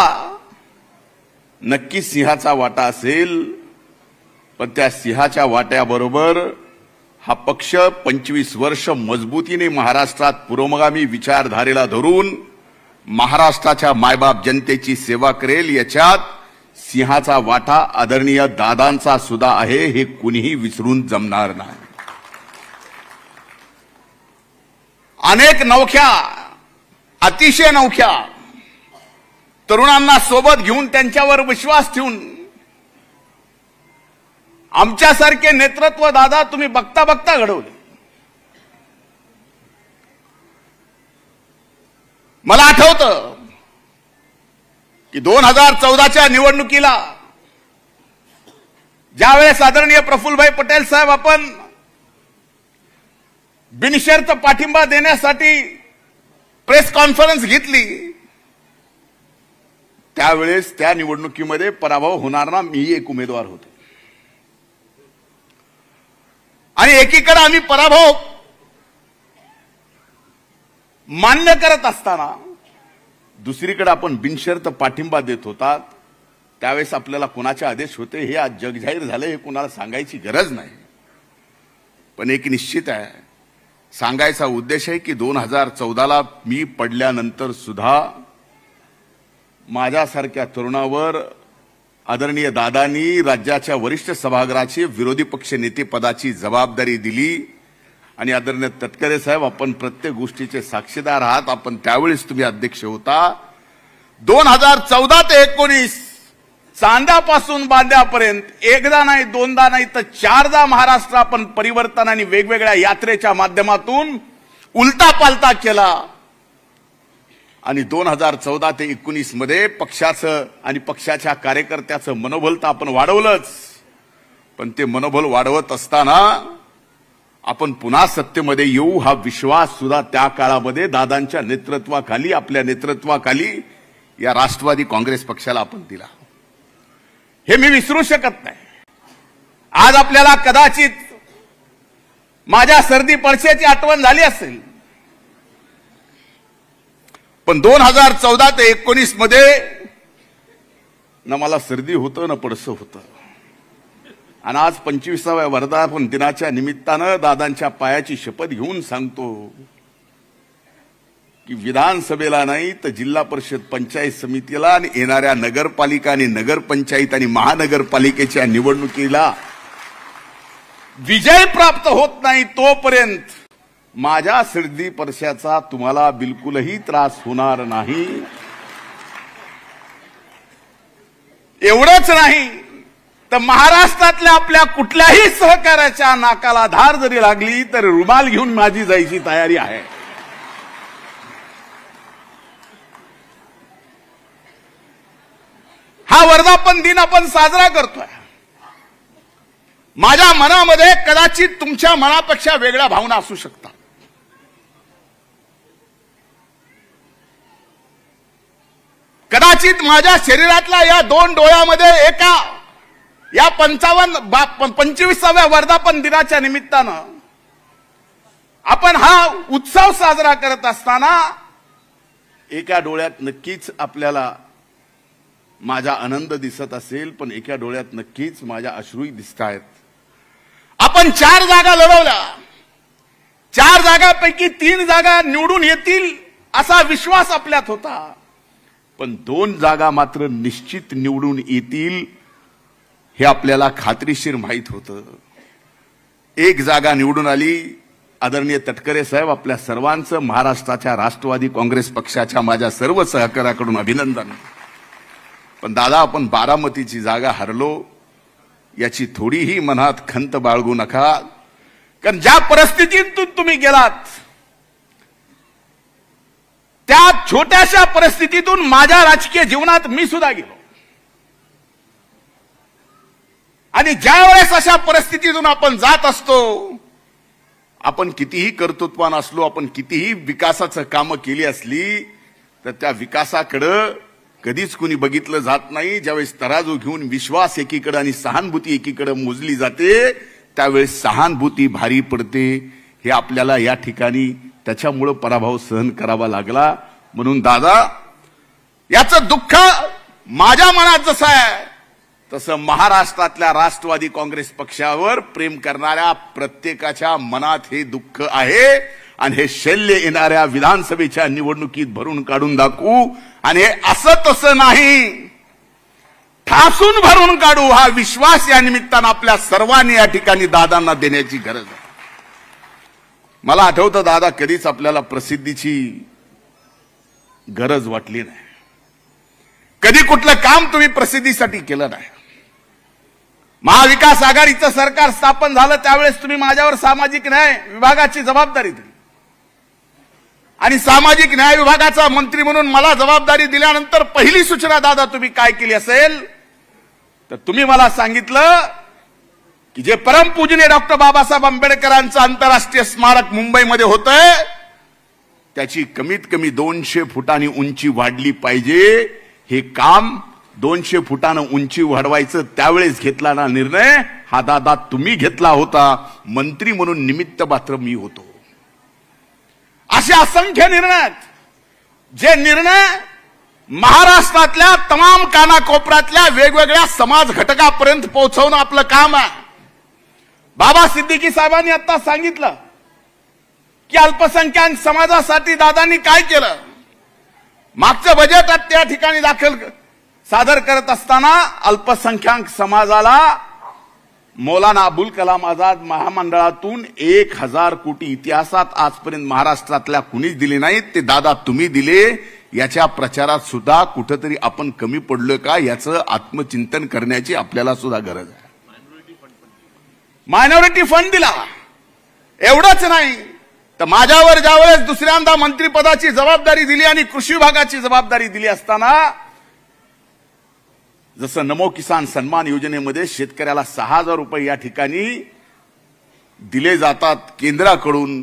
नक्की सिंहाचा वाटा असेल। पण त्या सिंहाच्या वाट्याबरोबर हा पक्ष 25 वर्ष मजबूतीने महाराष्ट्रात पुरोगामी विचारधारेला धरून महाराष्ट्राच्या मायबाप जनतेची सेवा करेल, याच्यात सिंहाचा वाटा आदरणीय दादांचा सुद्धा आहे, हे कुणीही विसरून जमणार नाही। अनेक नवख्या, अतिशय नवख्या तरुणांना सोबत घेऊन त्यांच्यावर विश्वास ठेवून आमच्यासारखे नेतृत्व दादा तुम्ही बघता बघता घडवले। मला आठवतं की 2014च्या निवडणुकीला ज्यावेळेस आदरणीय प्रफुल्लभाई पटेल साहेब आपण बिनशर्त पाठिंबा देण्यासाठी प्रेस कॉन्फरन्स घेतली, त्यावेळेस त्या निवडणुकीमध्ये पराभव होणार ना मी एक उमेदवार होतो। आणि एकीकडे आम्ही पराभव मान्य करत असताना दुसरीकडे आपण बिनशर्त पाठिंबा देत होतात। त्यावेळेस आपल्याला कोणाचे आदेश होते हे आज जगजाहीर झाले, हे कोणाला सांगायची गरज नाही। पण एक निश्चित आहे, सांगायचा उद्देश आहे की 2014ला मी पडल्यानंतर सुद्धा माझ्यासारख्या तरुणावर आदरणीय दादांनी राज्याच्या वरिष्ठ सभागृहाची विरोधी पक्ष नेते पदाची जबाबदारी दिली। आणि आदरणीय तटकरे साहेब, आपण प्रत्येक गोष्टीचे साक्षीदार आहात। आपण त्यावेळेस तुम्ही अध्यक्ष होता। 2014 ते 19 चांद्यापासून बांद्यापर्यंत एकदा नाही, दोनदा नाही तर 4दा महाराष्ट्र आपण परिवर्तन आणि वेगवेगळ्या यात्रेच्या माध्यमातून उलटा पालटा केला। आणि 2014 ते 19 मध्ये पक्षाचं आणि पक्षाच्या कार्यकर्त्याचं मनोबल तर आपण वाढवलंच, पण ते मनोबल वाढवत असताना आपण पुन्हा सत्तेमध्ये येऊ हा विश्वास सुद्धा त्या काळामध्ये दादांच्या नेतृत्वाखाली, आपल्या नेतृत्वाखाली या राष्ट्रवादी काँग्रेस पक्षाला आपण दिला, हे मी विसरू शकत नाही। आज आपल्याला कदाचित माझ्या सर्दी पडसेची आठवण झाली असेल, पण 2014 ते 19 मध्ये ना मला सर्दी होतं ना पडसं होतं। आणि आज 25व्या वर्धापन दिनाच्या निमित्तानं दादांच्या पायाची शपथ घेऊन सांगतो की विधानसभेला नाही तर जिल्हा परिषद पंचायत समितीला आणि येणाऱ्या नगरपालिका आणि नगरपंचायत आणि महानगरपालिकेच्या निवडणुकीला विजय प्राप्त होत नाही तोपर्यंत माझ्या सर्दी पडशाचा तुम्हाला बिलकुलही त्रास होणार नाही। एवढंच नाही तर महाराष्ट्रातल्या आपल्या कुठल्याही सहकार्याच्या नाकाला धार जरी लागली तर रुमाल घेऊन माझी जायची तयारी आहे। हा वर्धापन दिन आपण साजरा करतोय। माझ्या मनामध्ये कदाचित तुमच्या मनापेक्षा वेगळ्या भावना असू शकतात। कदाचित माझ्या शरीरातल्या या 2 डोळ्यामध्ये एका या 25व्या वर्धापन दिनाच्या निमित्तानं आपण हा उत्सव साजरा करत असताना एका डोळ्यात नक्कीच आपल्याला माझा आनंद दिसत असेल, पण एका डोळ्यात नक्कीच माझ्या अश्रूही दिसतायत। आपण 4 जागा लढवल्या, 4 जागांपैकी 3 जागा निवडून येतील असा विश्वास आपल्यात होता, पण 2 जागा मात्र निश्चित निवडून येतील हे आपल्याला खात्रीशीर माहीत होतं. एक जागा निवडून आली. आदरणीय तटकरे साहेब, आपल्या सर्वांचं महाराष्ट्राच्या राष्ट्रवादी काँग्रेस पक्षाच्या माझ्या सर्व सहकार्याकडून अभिनंदन. पण दादा, आपण बारामतीची जागा हरलो याची थोडीही मनात खंत बाळगू नका. कारण ज्या परिस्थितीतून तुम्ही गेलात त्या छोट्याशा परिस्थितीतून माझ्या राजकीय जीवनात मी सुद्धा गेलो. आणि ज्या वेळेस अशा परिस्थितीतून आपण जात असतो, आपण कितीही कर्तृत्वान असलो, आपण कितीही विकासाचं कामं केली असली, तर त्या विकासाकडे कधीच कुणी बघितलं जात नाही. ज्यावेळेस तराजू घेऊन विश्वास एकीकडे आणि सहानुभूती एकीकडे मोजली जाते, त्यावेळेस सहानुभूती भारी पडते. हे आपल्याला या ठिकाणी त्याच्यामुळे पराभव सहन करावा लागला. म्हणून दादा, याचं दुःख माझ्या मनात जसं आहे तसं महाराष्ट्रातल्या राष्ट्रवादी काँग्रेस पक्षावर प्रेम करणाऱ्या प्रत्येकाच्या मनात हे दुःख आहे. आणि हे शल्य येणाऱ्या विधानसभेच्या निवडणुकीत भरून काढून दाखवू. आणि हे असं तसं नाही, ठासून भरून काढू. हा विश्वास या निमित्तानं आपल्या सर्वांनी या ठिकाणी दादांना देण्याची गरज आहे. मला आठवतं दादा, कधीच आपल्याला प्रसिद्धीची गरज वाटली नाही. कधी कुठलं काम तुम्ही प्रसिद्धीसाठी केलं नाही. महाविकास आघाडीचं सरकार स्थापन झालं त्यावेळेस तुम्ही माझ्यावर सामाजिक न्याय विभागाची जबाबदारी दिली. आणि सामाजिक न्याय विभागाचा मंत्री म्हणून मला जबाबदारी दिल्यानंतर पहिली सूचना दादा तुम्ही काय केली असेल, तर तुम्ही मला सांगितलं की जे परमपूजनीय डॉक्टर बाबासाहेब आंबेडकरांचं आंतरराष्ट्रीय स्मारक मुंबईमध्ये होतंय, त्याची कमीत कमी 200 फुटांनी उंची वाढली पाहिजे. हे काम 200 फुटानं उंची वाढवायचं त्यावेळेस घेतला ना निर्णय, हा दादा तुम्ही घेतला होता. मंत्री म्हणून निमित्त मात्र मी होतो. असे असंख्य निर्णय, जे निर्णय महाराष्ट्रातल्या तमाम कानाकोपऱ्यातल्या वेगवेगळ्या समाज घटकापर्यंत पोहोचवणं आपलं काम आहे. बाबा सिद्दीकी साहेबांनी आता सांगितलं की अल्पसंख्याक समाजासाठी दादांनी काय केलं. मागचं बजेट त्या ठिकाणी सादर करत असताना अल्पसंख्याक समाजाला मौलाना अबुल कलाम आझाद महामंडळातून 1000 कोटी इतिहासात आजपर्यंत महाराष्ट्रातल्या कुणीच दिले नाहीत, ते दादा तुम्ही दिले. याच्या प्रचारात सुद्धा कुठेतरी आपण कमी पडलोय का याचं आत्मचिंतन करण्याची आपल्याला सुद्धा गरज आहे. मायनॉरिटी फंड दिला. एवढंच नाही तर माझ्यावर ज्यावेळेस दुसऱ्यांदा मंत्रिपदाची जबाबदारी दिली आणि कृषी विभागाची जबाबदारी दिली असताना, जसं नमो किसान सन्मान योजनेमध्ये शेतकऱ्याला 6000 रुपये या ठिकाणी दिले जातात केंद्राकडून,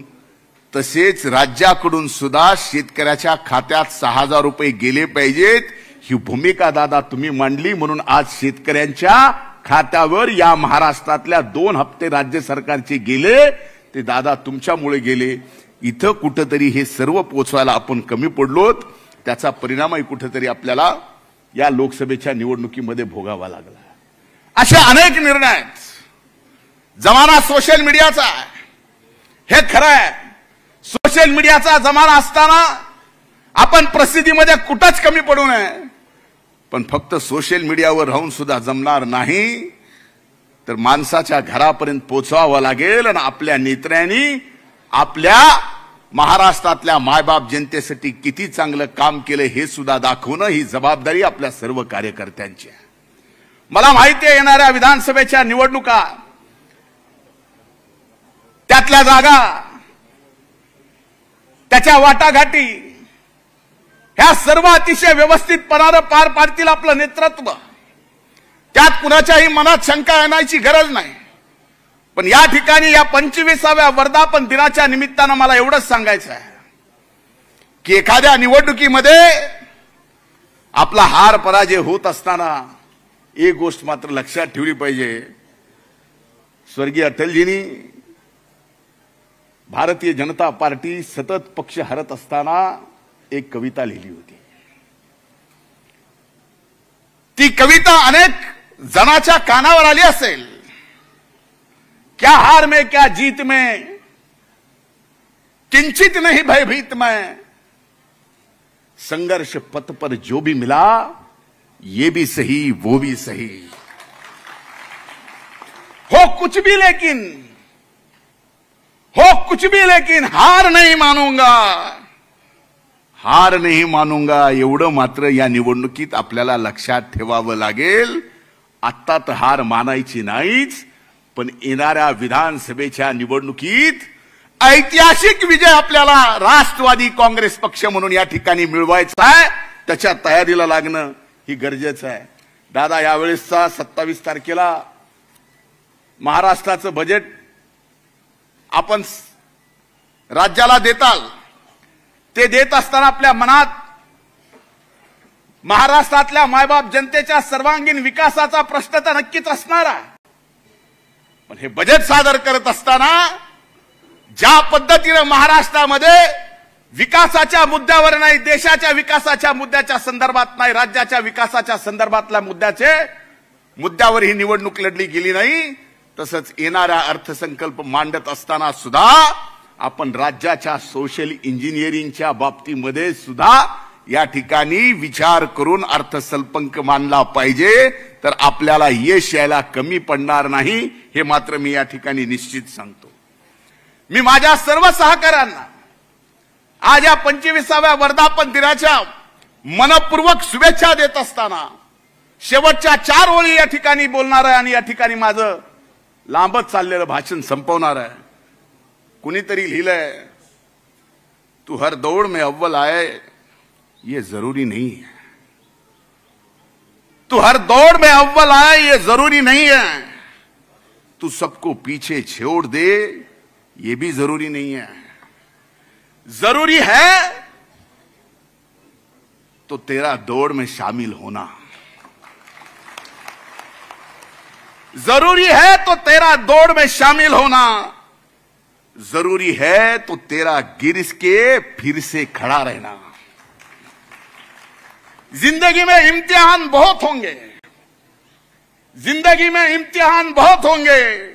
तसेच राज्याकडून सुद्धा शेतकऱ्याच्या खात्यात 6000 रुपये गेले पाहिजेत. ही भूमिका दादा तुम्ही मांडली. म्हणून आज शेतकऱ्यांच्या खात्यावर या महाराष्ट्रातल्या 2 हप्ते राज्य सरकारचे गेले, ते दादा तुमच्यामुळे गेले. इथं कुठेतरी हे सर्व पोचवायला आपण कमी पडलोत. त्याचा परिणामही कुठेतरी आपल्याला या लोकसभेच्या निवडणुकीमध्ये भोगावा लागला. असे अनेक निर्णय आहेत. जमाना सोशल मीडियाचा आहे, हे खरं आहे. सोशल मीडियाचा जमाना असताना आपण प्रसिद्धीमध्ये कुठंच कमी पडू नये. पण फक्त सोशल मीडियावर राहून सुद्धा जमणार नाही, तर माणसाच्या घरापर्यंत पोहोचवावं लागेल. आणि आपल्या नेत्यांनी आपल्या महाराष्ट्रातल्या मायबाप जनतेसाठी किती चांगलं काम केलं हे सुद्धा दाखवणं ही जबाबदारी आपल्या सर्व कार्यकर्त्यांची आहे. मला माहिती आहे येणाऱ्या विधानसभेच्या निवडणुका, त्यातल्या जागा, त्याच्या वाटाघाटी, ह्या सर्व अतिशय व्यवस्थितपणानं पार पाडतील आपलं नेतृत्व. त्यात कुणाच्याही मनात शंका येण्याची गरज नाही. पण या ठिकाणी या 25व्या वर्धापन दिनाच्या निमित्तानं मला एवढंच सांगायचं आहे की एखाद्या निवडणुकीमध्ये आपला हार पराजय होत असताना एक गोष्ट मात्र लक्षात ठेवली पाहिजे. स्वर्गीय अटलजींनी भारतीय जनता पार्टी सतत पक्ष हरत असताना एक कविता लिहिली होती. ती कविता अनेक जनाच्या कानावर आली असेल. क्या हार में क्या जीत में, किंचित नहीं भयभीत मैं, संघर्ष पथ पर जो भी मिला ये भी सही वो भी सही. हो कुछ भी लेकिन हार नहीं मानूंगा, हार नहीं मानूंगा एवढं मात्र या निवडणुकीत आपल्याला लक्षात ठेवावं लागेल. आत्ता तर हार मानायची नाहीच, पण येणाऱ्या विधानसभेच्या निवडणुकीत ऐतिहासिक विजय आपल्याला राष्ट्रवादी काँग्रेस पक्ष म्हणून या ठिकाणी मिळवायचा आहे. त्याच्या तयारीला लागणं ही गरजेचं आहे. दादा, यावेळेसचा 27 तारखेला महाराष्ट्राचं बजेट आपण राज्याला देताल. ते देत असताना आपल्या मनात महाराष्ट्रातल्या मायबाप जनतेच्या सर्वांगीण विकासाचा प्रश्न तर नक्कीच असणार आहे. पण हे बजेट सादर करत असताना ज्या पद्धतीने महाराष्ट्रामध्ये विकासाच्या मुद्द्यावर नाही, देशाच्या विकासाच्या मुद्द्याच्या संदर्भात नाही, राज्याच्या विकासाच्या संदर्भातल्या मुद्द्यावर ही निवडणूक लढली गेली नाही, तसंच येणारा अर्थसंकल्प मांडत असताना सुद्धा आपण राज्याच्या सोशल इंजिनिअरिंगच्या बाबतीमध्ये सुद्धा या ठिकाणी विचार करून अर्थसंकल्प मांडला पाहिजे. तर आपल्याला यश यायला कमी पडणार नाही, हे मात्र मी या ठिकाणी निश्चित सांगतो. मी माझ्या सर्व सहकाऱ्यांना आज या 25व्या वर्धापन दिनाच्या मनपूर्वक शुभेच्छा देत असताना शेवटच्या 4 ओळी या ठिकाणी बोलणार आहे आणि या ठिकाणी माझं लांबच चाललेलं भाषण संपवणार आहे. कुणीतरी लिहिलंय, तू हर दौड़ में अव्वल आए ये जरूरी नहीं है. तू हर दौड़ में अव्वल आए ये जरूरी नहीं है. तू सबको पीछे छोड़ दे ये भी जरूरी नहीं है. जरूरी है तो तेरा दौड़ में शामिल होना, जरूरी है तो तेरा दौड़ में शामिल होना, जरूरी है तो तेरा गिर के फिर से खड़ा रहना. जिंदगी में इम्तिहान बहुत होंगे, जिंदगी में इम्तिहान बहुत होंगे.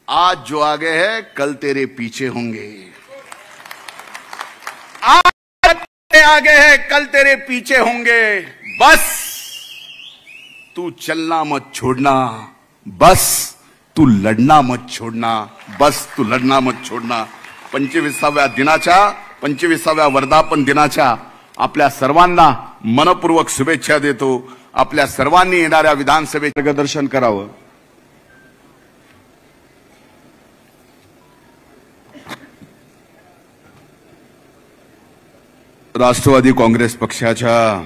आज जो आगे है कल तेरे पीछे होंगे. आज आगे है कल तेरे पीछे होंगे. बस तू चलना मत छोड़ना, बस तू लढना मत छोड़ना, बस तू लढना मत छोड़ना. 25व्या वर्धापन दिनाच्या आपल्या सर्वांना मनपूर्वक शुभेच्छा देतो. आपल्या सर्वांनी येणाऱ्या विधानसभेचे मार्गदर्शन करावं. राष्ट्रवादी काँग्रेस पक्षाच्या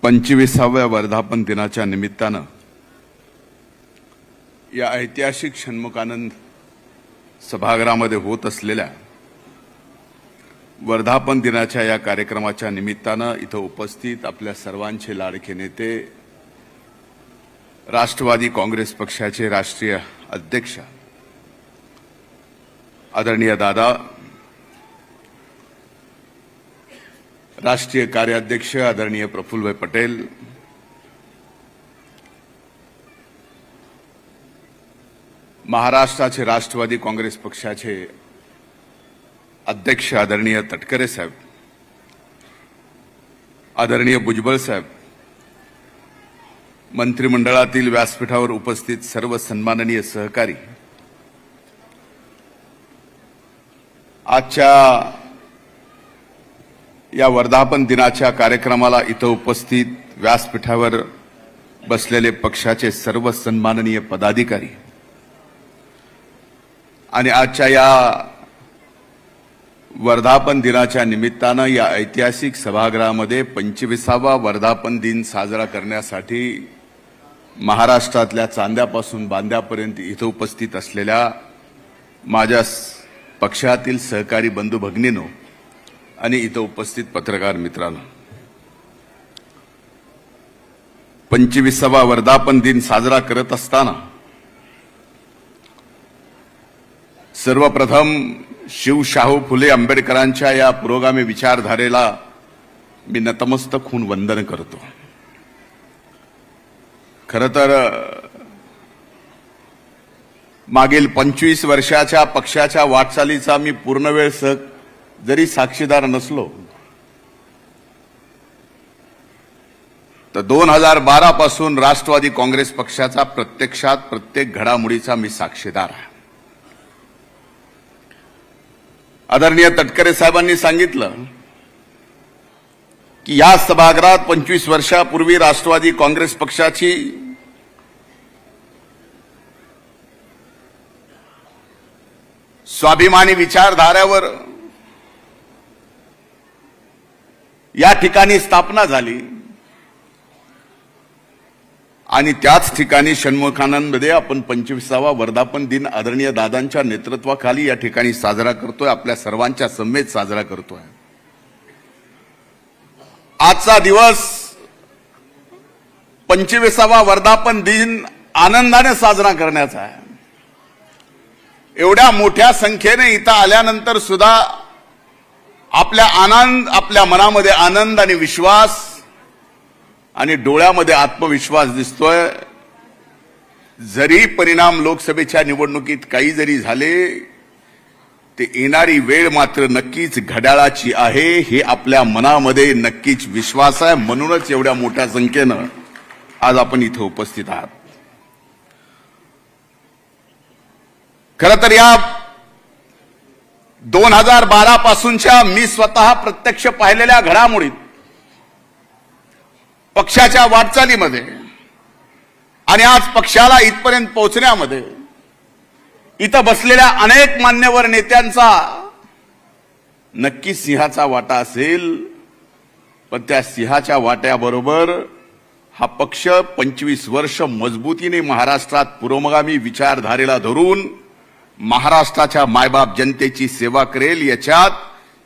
25व्या वर्धापन दिनाच्या निमित्तानं या ऐतिहासिक षण्मुखानंद सभागृहामध्ये होत असलेल्या वर्धापन दिनाच्या या कार्यक्रमाच्या निमित्तानं इथं उपस्थित आपल्या सर्वांचे लाडके नेते, राष्ट्रवादी काँग्रेस पक्षाचे राष्ट्रीय अध्यक्ष आदरणीय दादा, राष्ट्रीय कार्याध्यक्ष आदरणीय प्रफुल्लभाई पटेल, महाराष्ट्राचे राष्ट्रवादी काँग्रेस पक्षाचे अध्यक्ष आदरणीय तटकरे साहेब, आदरणीय भुजबळ साहेब, मंत्रिमंडळातील व्यासपीठावर उपस्थित सर्व सन्माननीय सहकारी, आजच्या या वर्धापन दिनाच्या कार्यक्रमाला इथं उपस्थित व्यासपीठावर बसलेले पक्षाचे सर्व सन्माननीय पदाधिकारी आणि आजच्या या वर्धापन दिनाच्या निमित्तानं या ऐतिहासिक सभागृहामध्ये 25वा वर्धापन दिन साजरा करण्यासाठी महाराष्ट्रातल्या चांद्यापासून बांद्यापर्यंत इथं उपस्थित असलेल्या माझ्या पक्षातील सहकारी बंधू भगिनींनो आणि इथं उपस्थित पत्रकार मित्रांनो, 25वा वर्धापन दिन साजरा करत असताना सर्वप्रथम शिवशाहू फुले आंबेडकरांच्या या पुरोगामी विचारधारेला मी नतमस्तक होऊन वंदन करतो. खरं तर मागील 25 वर्षाच्या पक्षाच्या वाटचालीचा मी पूर्ण वेळ जरी साक्षीदार नसलो तर 2012 पासून राष्ट्रवादी काँग्रेस पक्षाचा प्रत्यक्षात प्रत्येक घडामोडीचा मी साक्षीदार आहे. आदरणीय तटकरे साहेबांनी सांगितलं की या सभागृहात 25 वर्षापूर्वी राष्ट्रवादी काँग्रेस पक्षाची स्वाभिमानी विचारधाऱ्यावर या ठिकाणी स्थापना झाली आणि त्याच ठिकाणी षण्मुखानंदमध्ये आपण 25वा वर्धापन दिन आदरणीय दादांच्या नेतृत्वाखाली या ठिकाणी साजरा करतोय. आपल्या सर्वांच्या समेत साजरा करतोय. आजचा दिवस 25वा वर्धापन दिन आनंदाने साजरा करण्याचा आहे. एवढ्या मोठ्या संख्येने इथं आल्यानंतर सुद्धा आपल्या मनामध्ये आनंद आणि विश्वास आणि डोळ्यामध्ये आत्मविश्वास दिसतोय. जरी परिणाम लोकसभेच्या निवडणुकीत काही जरी झाले, ते येणारी वेळ मात्र नक्कीच घड्याळाची आहे, हे आपल्या मनामध्ये नक्कीच विश्वास आहे. म्हणूनच एवढ्या मोठ्या संख्येनं आज आपण इथे उपस्थित आहात. खरं तर या 2012 पासूनच्या मी स्वतः प्रत्यक्ष पाहिलेल्या घडामोडीत, पक्षाच्या वाटचालीमध्ये आणि आज पक्षाला इथपर्यंत पोहोचण्यामध्ये इथं बसलेल्या अनेक मान्यवर नेत्यांचा नक्की सिंहाचा वाटा असेल. पण त्या सिंहाच्या वाट्याबरोबर हा पक्ष 25 वर्ष मजबूतीने महाराष्ट्रात पुरोगामी विचारधारेला धरून महाराष्ट्राच्या मायबाप जनतेची सेवा करेल. याच्यात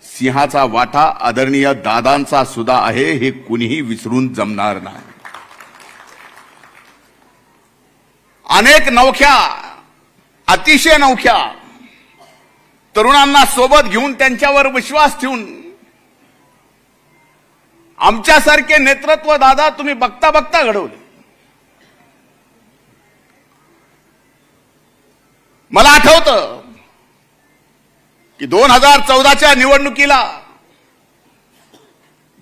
सिंहाचा वाटा आदरणीय दादांचा सुद्धा आहे, हे कुणीही विसरून जमणार नाही. अनेक नवख्या, अतिशय नवख्या तरुणांना सोबत घेऊन त्यांच्यावर विश्वास ठेवून आमच्यासारखे नेतृत्व दादा तुम्ही बघता बघता घडवले. मला आठवतं की 2014च्या निवडणुकीला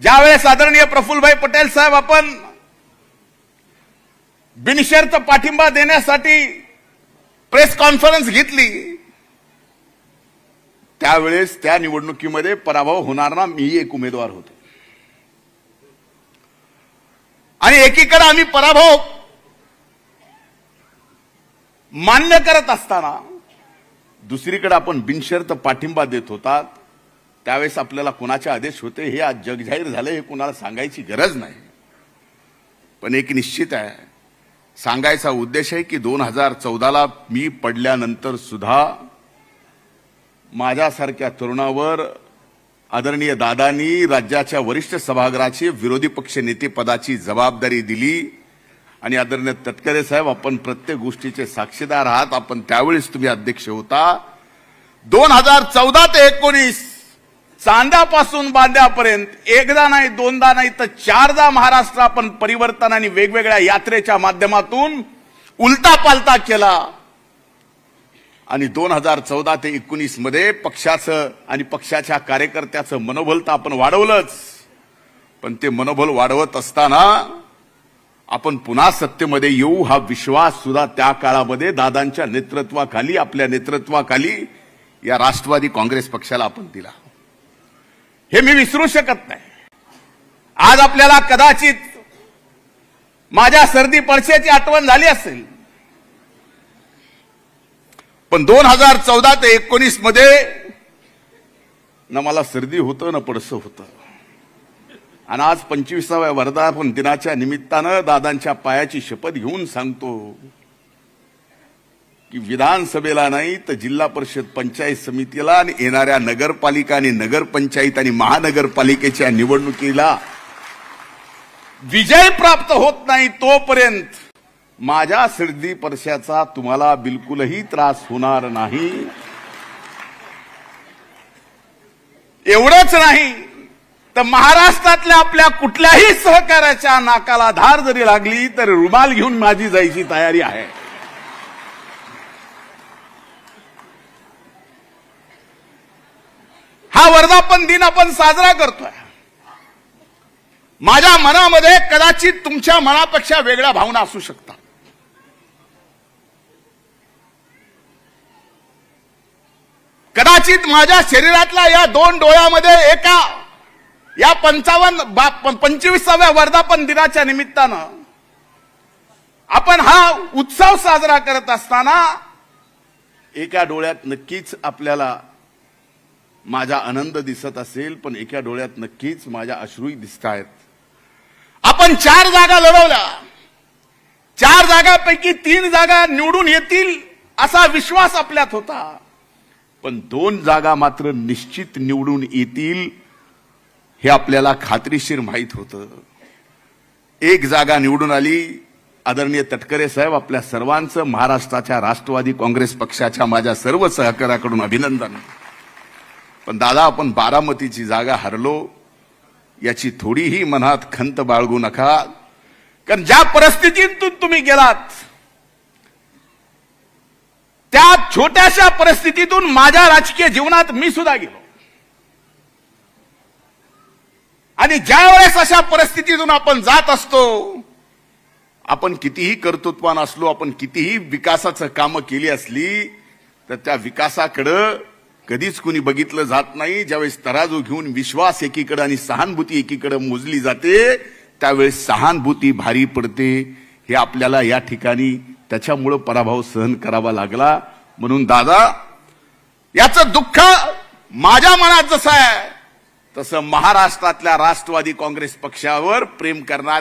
ज्यावेळेस आदरणीय प्रफुल्लभाई पटेल साहेब आपण बिनशर्त पाठिंबा देण्यासाठी प्रेस कॉन्फरन्स घेतली, त्यावेळेस त्या निवडणुकीमध्ये पराभव होणार ना, मी एक उमेदवार होतो. आणि एकीकडे आम्ही पराभव मान्य करत असताना दुसरीकडे आपण बिनशर्त पाठिंबा देत होतात. त्यावेळेस आपल्याला कोणाचे आदेश होते हे आज जगजाहीर झाले, हे कोणाला सांगायची गरज नाही. पण एक निश्चित आहे, सांगायचा उद्देश आहे की 2014ला मी पडल्यानंतर सुद्धा माझ्यासारख्या तरुणावर आदरणीय दादांनी राज्याच्या वरिष्ठ सभागृहाची विरोधी पक्ष नेते पदाची जबाबदारी दिली. आणि आदरणीय तटकरे साहेब, आपण प्रत्येक गोष्टीचे साक्षीदार आहात. आपण त्यावेळेस तुम्ही अध्यक्ष होता. 2014 ते 19 चांद्यापासून बांद्यापर्यंत एकदा नाही, दोनदा नाही, तर 4दा महाराष्ट्र आपण परिवर्तन आणि वेगवेगळ्या यात्रेच्या माध्यमातून उलटा पालटा केला. आणि 2014 ते 19 मध्ये पक्षाचं आणि पक्षाच्या कार्यकर्त्याचं मनोबल तर आपण वाढवलंच, पण ते मनोबल वाढवत असताना आपण पुन्हा सत्तेमध्ये येऊ हा विश्वास सुद्धा त्या काळामध्ये दादांच्या नेतृत्वाखाली, आपल्या नेतृत्वाखाली या राष्ट्रवादी काँग्रेस पक्षाला आपण दिला. हे मी विसरू शकत नाही. आज आपल्याला कदाचित माझ्या सर्दी पडसेची आठवण झाली असेल, पण 2014 ते 19 मध्ये ना मला सर्दी होतं ना पडसं होतं. आणि आज 25व्या वर्धापन दिनाच्या निमित्तानं दादांच्या पायाची शपथ घेऊन सांगतो की विधानसभेला नाही तर जिल्हा परिषद पंचायत समितीला आणि येणाऱ्या नगरपालिका आणि नगरपंचायत आणि महानगरपालिकेच्या निवडणुकीला विजय प्राप्त होत नाही तोपर्यंत माझ्या सर्दी पडशाचा तुम्हाला बिलकुलही त्रास होणार नाही. एवढंच नाही तर महाराष्ट्रातल्या आपल्या कुठल्याही सहकार्याच्या नाकाला धार जरी लागली तर रुमाल घेऊन माझी जायची तयारी आहे. हा वर्धापन दिन आपण साजरा करतोय. माझ्या मनामध्ये कदाचित तुमच्या मनापेक्षा वेगळ्या भावना असू शकतात. कदाचित माझ्या शरीरातल्या या दोन डोळ्यामध्ये एका या 25व्या वर्धापन दिनाच्या निमित्तानं आपण हा उत्सव साजरा करत असताना एका डोळ्यात नक्कीच आपल्याला माझा आनंद दिसत असेल, पण एका डोळ्यात नक्कीच माझ्या अश्रूही दिसतायत. आपण 4 जागा लढवल्या, 4 जागांपैकी 3 जागा निवडून येतील असा विश्वास आपल्यात होता, पण 2 जागा मात्र निश्चित निवडून येतील हे आपल्याला खात्रीशीर माहित होतं. 1 जागा निवडून आली. आदरणीय तटकरे साहेब, आपल्या सर्वांचं महाराष्ट्राच्या राष्ट्रवादी काँग्रेस पक्षाच्या माझ्या सर्व सहकार्याकडून अभिनंदन. पण दादा, आपण बारामतीची जागा हरलो याची थोडीही मनात खंत बाळगू नका, कारण ज्या परिस्थितीतून तुम्ही गेलात त्या छोट्याशा परिस्थितीतून माझ्या राजकीय जीवनात मी सुद्धा गेलो. आणि ज्यावेळेस अशा परिस्थितीतून आपण जात असतो, आपण कितीही कर्तृत्वान असलो, आपण कितीही विकासाचं कामं केली असली, तर त्या विकासाकडे कधीच कुणी बघितलं जात नाही. ज्यावेळेस तराजू घेऊन विश्वास एकीकडे आणि सहानुभूती एकीकडे मोजली जाते, त्यावेळेस सहानुभूती भारी पडते. हे आपल्याला या ठिकाणी त्याच्यामुळे पराभव सहन करावा लागला. म्हणून दादा, याचं दुःख माझ्या मनात जसं आहे तसं महाराष्ट्रातल्या राष्ट्रवादी काँग्रेस पक्षावर प्रेम करणार